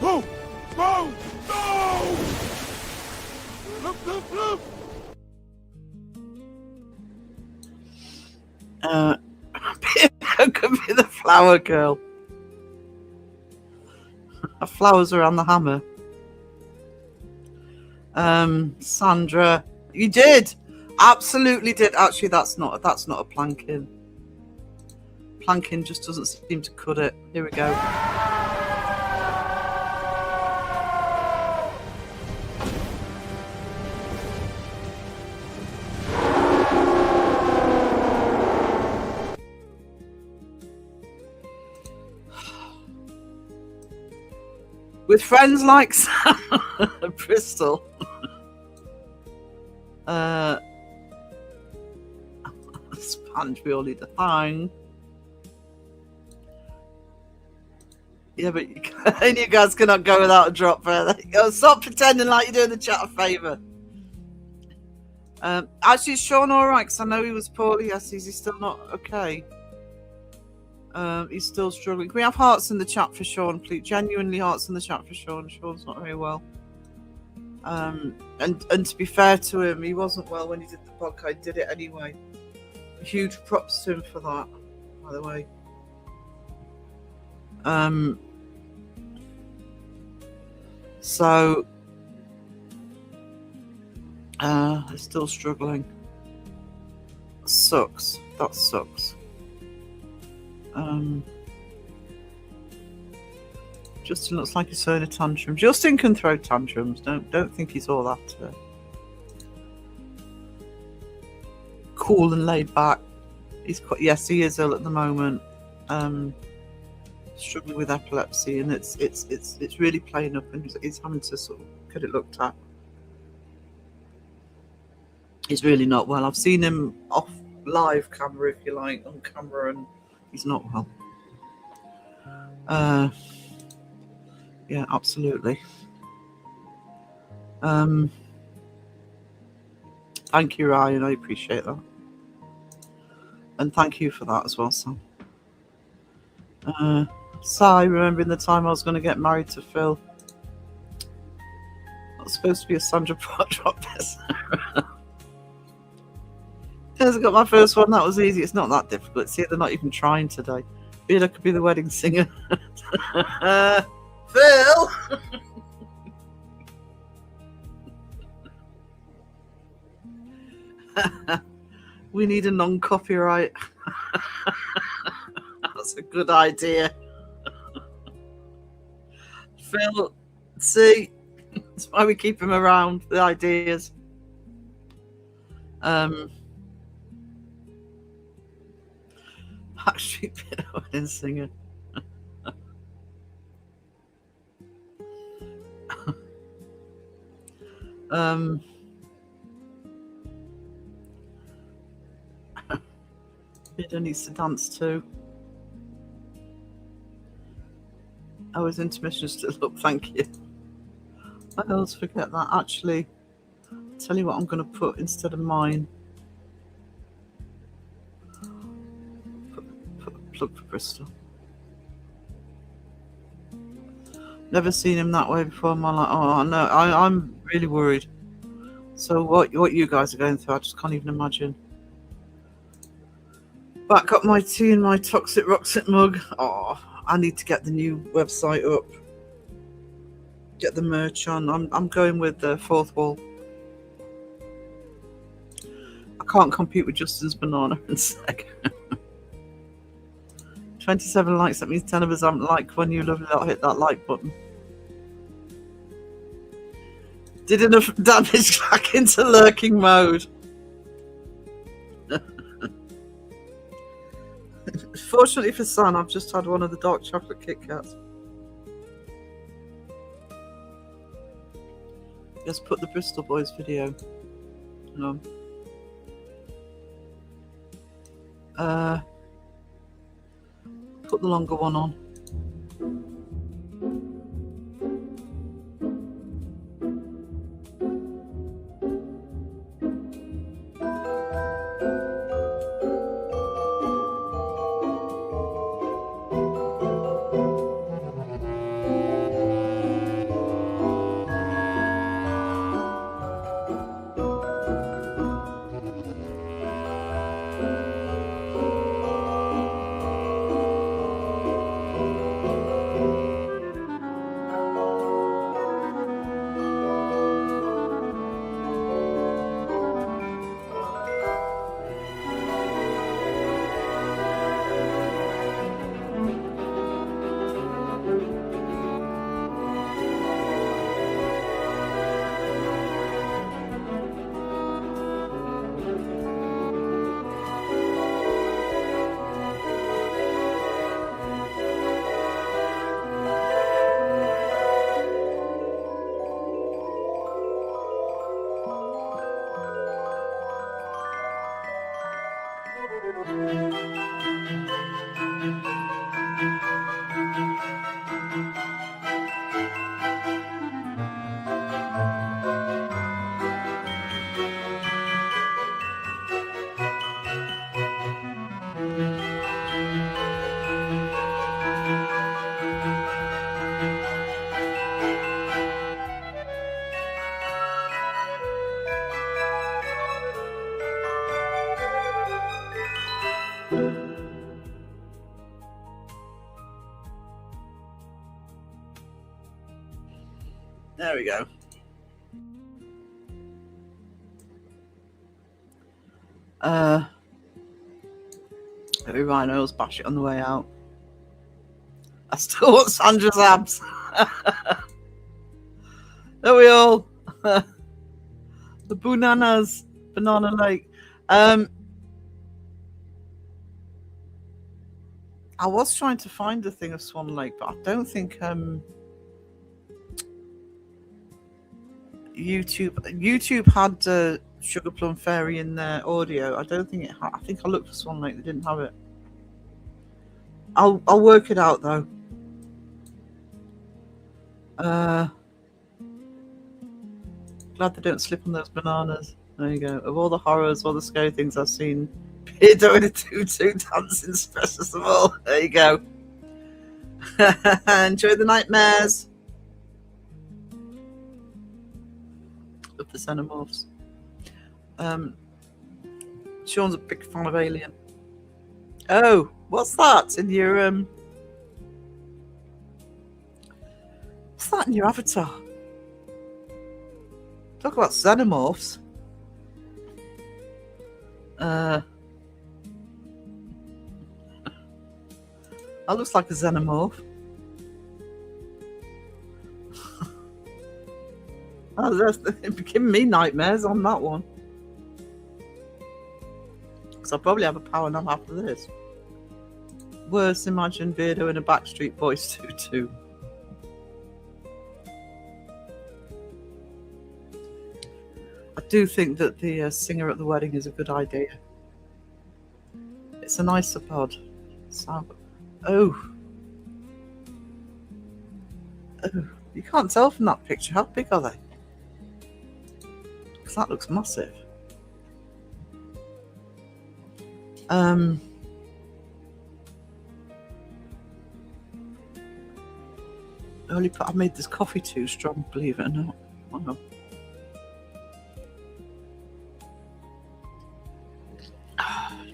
Oh! Oh! No! Look, look, look! Could be the flower girl. Flowers around the hammer. Sandra, you did, absolutely did. Actually, that's not a planking. Planking just doesn't seem to cut it. Here we go. With friends like Sam Bristol. Sponge, we all need a thang. Yeah, but you guys cannot go without a drop further. Stop pretending like you're doing the chat a favour. Actually, is Sean alright? Because I know he was poorly. Yes, is he still not okay? He's still struggling. Can we have hearts in the chat for Sean, please? Genuinely hearts in the chat for Sean. Sean's not very well. And to be fair to him, he wasn't well when he did the podcast. He did it anyway. Huge props to him for that, by the way. So they're still struggling. Sucks. That sucks. Justin looks like he's throwing a tantrum. Justin can throw tantrums. Don't think he's all that cool and laid back. He's quite, yes, he is ill at the moment. Struggling with epilepsy, and it's really playing up, and he's having to sort of get it looked at. He's really not well. I've seen him off live camera, if you like, on camera, and he's not well. Yeah, absolutely. Thank you, Ryan. I appreciate that. And thank you for that as well, Sam. Sai, remembering the time I was going to get married to Phil. That's supposed to be a Sandra Pot drop this. I got my first one. That was easy. It's not that difficult. See, they're not even trying today. Beard, I could be the wedding singer. Phil! We need a non-copyright. That's a good idea. Phil, see, that's why we keep him around, the ideas. Actually, be a wedding singer. Bidder needs to dance too. Oh, his intermission still up, thank you. I always forget that. Actually, I'll tell you what I'm going to put instead of mine. Put a plug for Bristol. Never seen him that way before in my life. Oh no, I'm really worried. So what you guys are going through, I just can't even imagine. Back up my tea in my Toxic Roxit mug. Oh, I need to get the new website up. Get the merch on. I'm going with the Fourth Wall. I can't compete with Justin's banana and seg. 27 likes, that means 10 of us haven't liked one. You lovely lot, hit that like button. Did enough damage back into lurking mode. Fortunately for San, I've just had one of the dark chocolate Kit Kats. Just put the Bristol Boys video on. Put the longer one on. There we go. Maybe Rhinos bash it on the way out. I still want Sandra's abs. There we all. The bananas, Banana Lake. I was trying to find the thing of Swan Lake, but I don't think YouTube had Sugar Plum Fairy in their audio. I don't think it had. I think I looked for Swan Lake. They didn't have it. I'll work it out though. Glad they don't slip on those bananas. There you go. Of all the horrors, all the scary things I've seen, Peter in a tutu dancing stresses them all. There you go. Enjoy the nightmares. Of the xenomorphs. Sean's a big fan of Alien. Oh, what's that in your what's that in your avatar? Talk about xenomorphs. That looks like a xenomorph. Oh, that's giving me nightmares on that one. Because I'll probably have a power nap after this. Worse, imagine Beardo in a Backstreet Boys tutu. I do think that the singer at the wedding is a good idea. It's an isopod. So, oh, you can't tell from that picture. How big are they? Because that looks massive. I made this coffee too strong, believe it or not. Wow.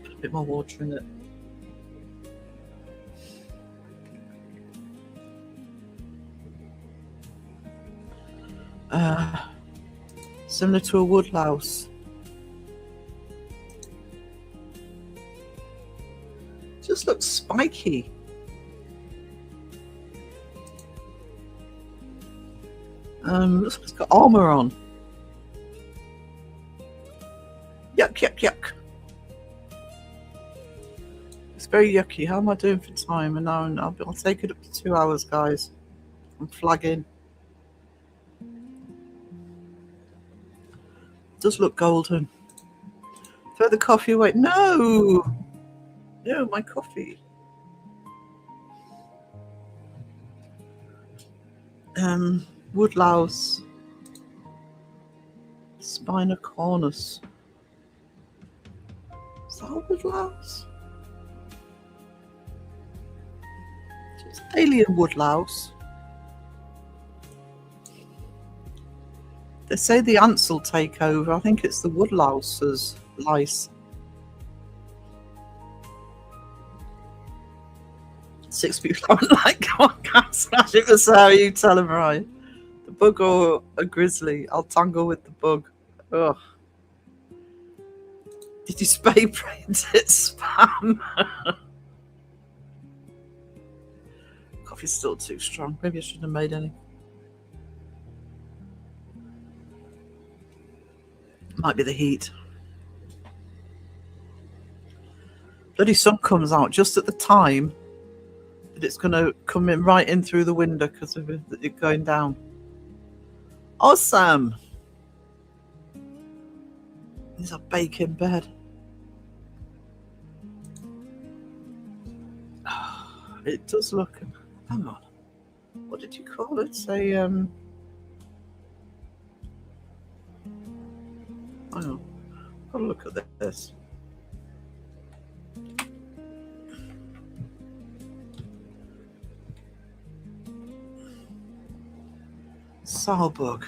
Put a bit more water in it. Similar to a woodlouse. Just looks spiky. Looks like it's got armour on. Yuck, yuck, yuck. It's very yucky. How am I doing for time? And I'll take it up to 2 hours, guys. I'm flagging. It does look golden. Throw the coffee away. No! No, my coffee. Woodlouse. Spina cornus. Is that a woodlouse? It's alien woodlouse. They say the ants will take over. I think it's the woodlouse's lice. 6 people don't like cat smashing the how you tell them, right? The bug or a grizzly? I'll tangle with the bug. Ugh. Did you spray paint it spam? Coffee's still too strong. Maybe I shouldn't have made any. Might be the heat. Bloody sun comes out just at the time that it's going to come in right in through the window because of it going down. Awesome. There's a bacon bed. It does look. Hang on. What did you call it? Say hang on. Have a look at this. Soulbug.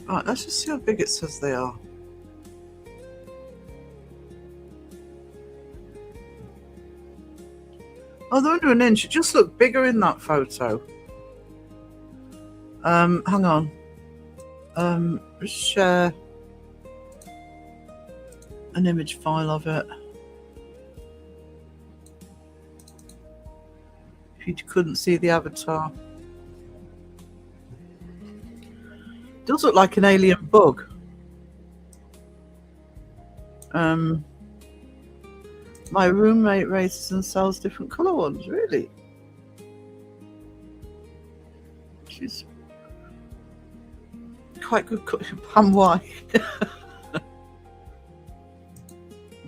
Right, let's just see how big it says they are. Oh, they're under an inch. It just looked bigger in that photo. Hang on. Share an image file of it. If you couldn't see the avatar. It does look like an alien bug. My roommate raises and sells different colour ones, really. She's quite good cooking Pam White.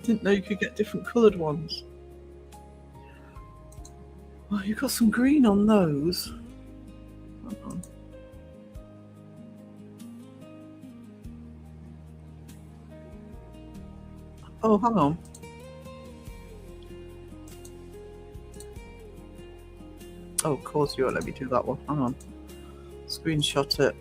Didn't know you could get different coloured ones. Well, you've got some green on those. Hang on. Oh, hang on. Oh, of course you won't let me do that one. Hang on. Screenshot it.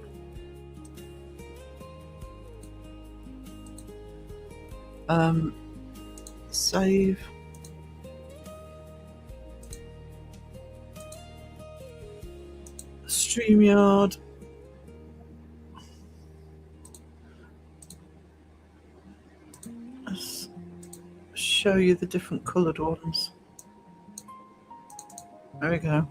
Save. StreamYard. Let's show you the different coloured ones. There we go.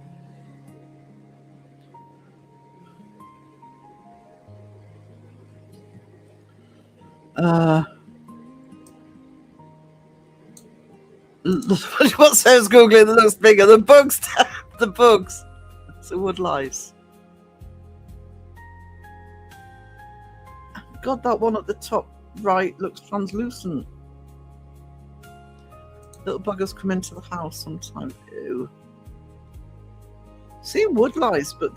What says Googling that looks bigger? The bugs. The bugs. It's a wood lice. God, that one at the top right looks translucent. Little buggers come into the house sometimes. Ew. See wood lice, but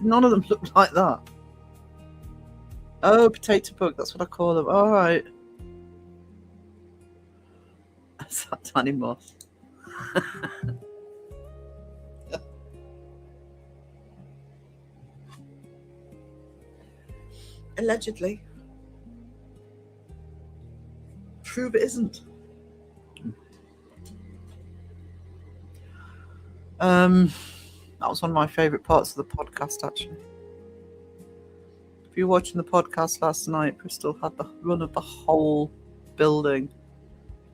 none of them look like that. Oh, potato bug. That's what I call them. All right. That's that tiny moth. Allegedly. Prove it isn't. That was one of my favourite parts of the podcast, actually. If you were watching the podcast last night, Bristol had the run of the whole building.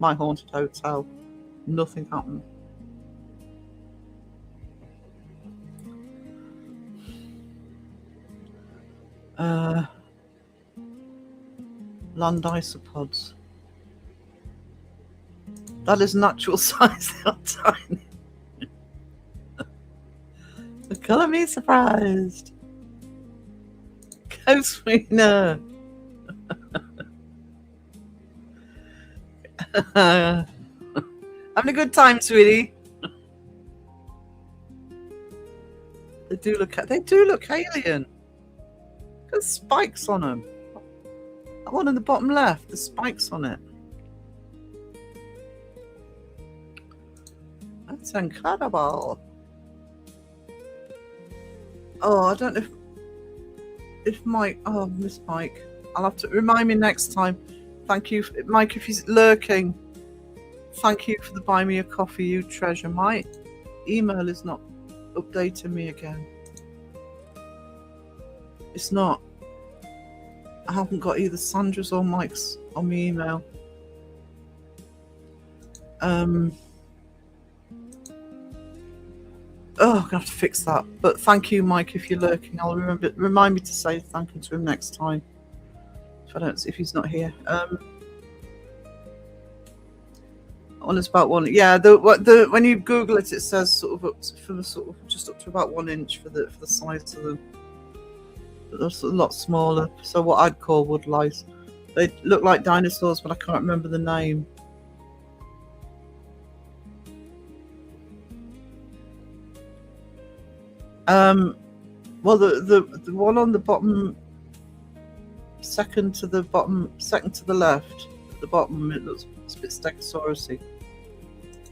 My haunted hotel. Nothing happened. Land isopods. That is natural size. They are tiny. Colour me surprised. Go, Sweetener. Having a good time, sweetie. They do look alien. There's spikes on them. That one in the bottom left, there's spikes on it. That's incredible. Oh, I don't know if Mike. Oh, Miss Mike. I'll have to remind me next time. Thank you, Mike. If he's lurking, thank you for the buy me a coffee, you treasure. My email is not updating me again. It's not. I haven't got either Sandra's or Mike's on my email. Oh, I'm gonna have to fix that. But thank you, Mike, if you're lurking. I'll remind me to say thank you to him next time. If he's not here. One is about one. Yeah, when you Google it, it says sort of up to, just up to about 1 inch for the size of them. But they're a lot smaller. So what I'd call wood lice. They look like dinosaurs, but I can't remember the name. Well, the one on the bottom, second to the left, at the bottom, it looks a bit Stegosaurus-y.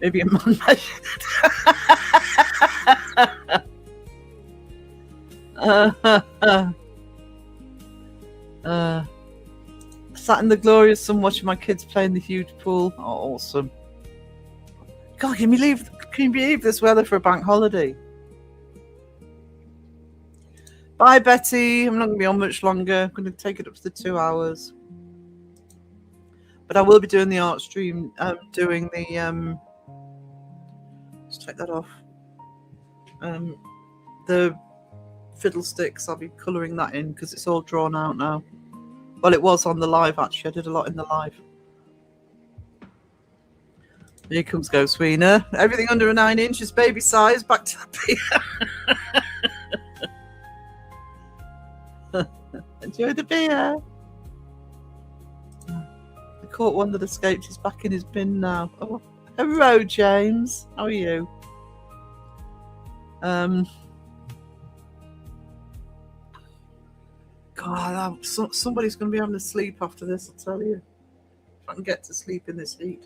Maybe a man sat in the glorious sun watching my kids play in the huge pool. Oh, awesome. God, can you believe this weather for a bank holiday? Bye, Betty. I'm not going to be on much longer. I'm going to take it up to the 2 hours. But I will be doing the art stream, doing the... let's take that off. The fiddlesticks, I'll be colouring that in because it's all drawn out now. Well, it was on the live, actually. I did a lot in the live. Here comes Go Sweener. Everything under a 9 inch is baby size. Back to the beer. Enjoy the beer. I caught one that escaped. He's back in his bin now. Oh, hello, James. How are you? God, somebody's going to be having to sleep after this, I'll tell you. If I can get to sleep in this heat.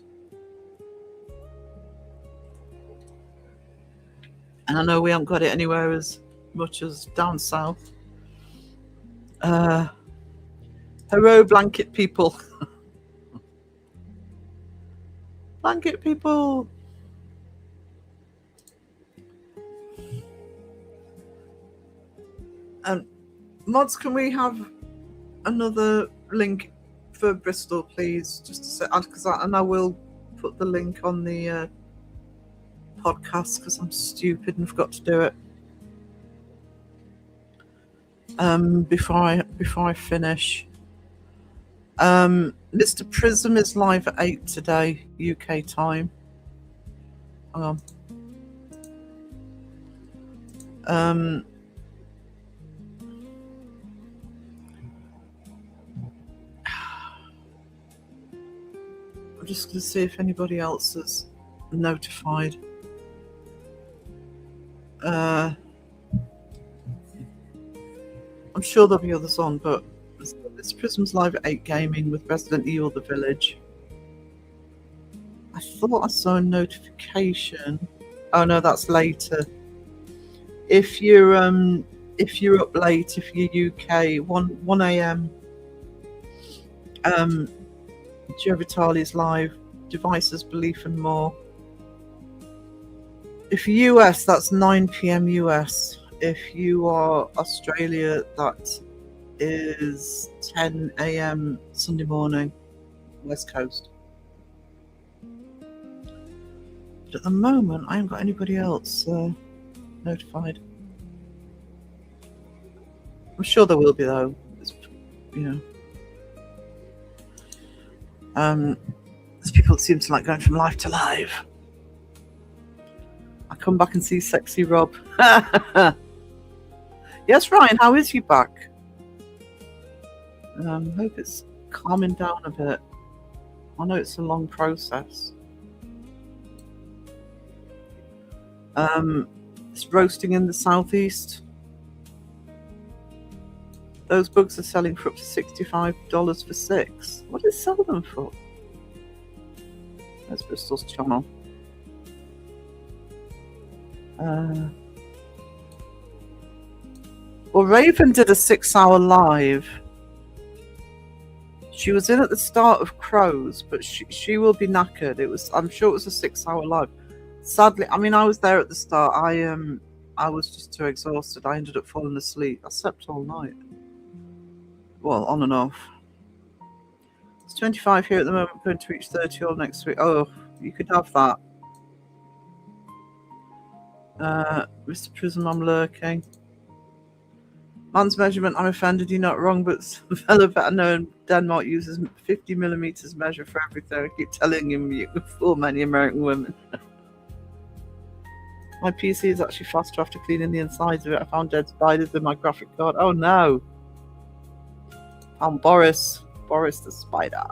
And I know we haven't got it anywhere as much as down south. Hello, blanket people. Blanket people. And mods, can we have another link for Bristol, please? Just to say, because I will put the link on the podcast because I'm stupid and forgot to do it. Before I finish. Mr. Prism is live at 8 today, UK time. Hang on. I'm just going to see if anybody else is notified. I'm sure there'll be others on, but this Prism's live at 8 gaming with Resident Evil The Village. I thought I saw a notification. Oh no, that's later. If you're up late, if you're UK, 1 a.m. Joe Vitale is live. Devices, Belief and More. If US, that's 9 p.m. US. If you are Australia, that is 10 a.m. Sunday morning, West Coast. But at the moment, I haven't got anybody else notified. I'm sure there will be, though. It's, you know, there's people that seem to like going from live to live. I come back and see sexy Rob. Yes, Ryan, how is you back? Hope it's calming down a bit. I know it's a long process. It's roasting in the southeast. Those bugs are selling for up to $65 for 6. What do they sell them for? That's Bristol's channel. Well, Raven did a 6-hour live. She was in at the start of Crows, but she will be knackered. I'm sure it was a 6-hour live. Sadly, I mean, I was there at the start. I was just too exhausted. I ended up falling asleep. I slept all night. Well, on and off. It's 25 here at the moment, going to reach 30 all next week. Oh, you could have that. Mr. Prism, I'm lurking. Man's measurement, I'm offended, you're not wrong, but the fellow better known Denmark uses 50 millimeters measure for everything. I keep telling him you can fool many American women. My PC is actually faster after cleaning the insides of it. I found dead spiders in my graphic card. Oh no! I'm Boris the spider.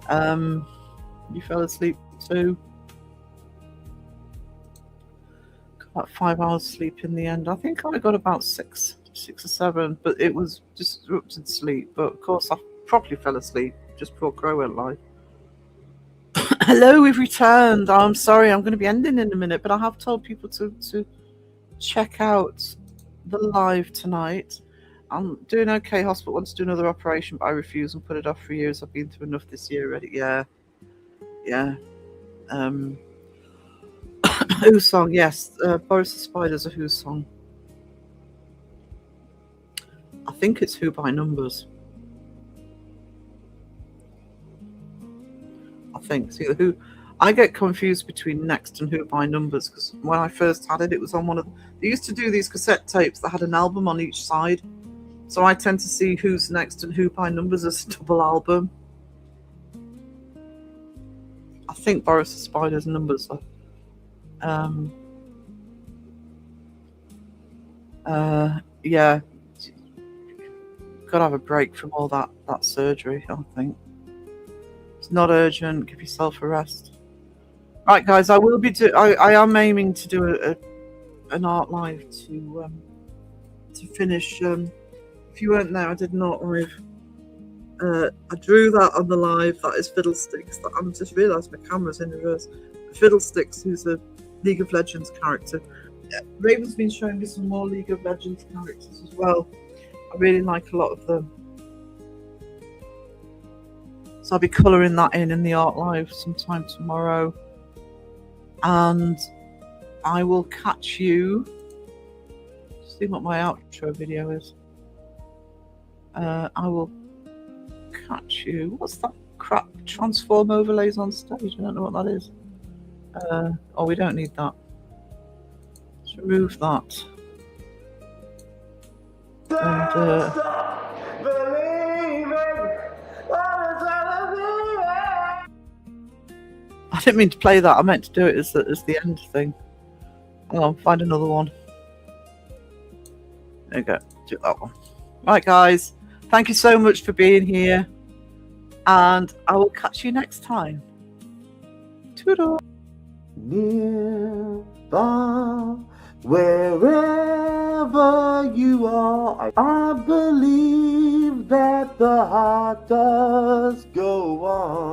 You fell asleep too. Got about 5 hours sleep in the end. I think I got about six or 7, but it was disrupted sleep. But of course, I properly fell asleep just before Crow went live. Hello, we've returned. I'm sorry, I'm going to be ending in a minute, but I have told people to check out the live tonight. I'm doing okay. Hospital wants to do another operation, but I refuse and put it off for years. I've been through enough this year already. Yeah. Who song? Yes, Boris the Spider's a Who song. I think it's Who by Numbers. I think. See, Who. I get confused between Next and Who by Numbers because when I first had it, it was on one of. They used to do these cassette tapes that had an album on each side, so I tend to see Who's Next and Who by Numbers as a double album. I think Boris the Spider's Numbers though. Yeah, gotta have a break from all that surgery. I think it's not urgent. Give yourself a rest. Right, guys, I will be. I am aiming to do an art live to finish. If you weren't there, I did an art live. I drew that on the live. That is Fiddlesticks. I'm just realised my camera's in reverse. Fiddlesticks, who's a League of Legends character. Raven's been showing me some more League of Legends characters as well. I really like a lot of them. So I'll be colouring that in the art live sometime tomorrow. And I will catch you. See what my outro video is. I will catch you. What's that crap? Transform overlays on stage. I don't know what that is. Oh, we don't need that. Let's remove that. And I didn't mean to play that. I meant to do it as the end thing. Hang on, find another one. There you go. Do that one. Right, guys. Thank you so much for being here. And I will catch you next time. Toodle. Near, far, wherever you are, I believe that the heart does go on.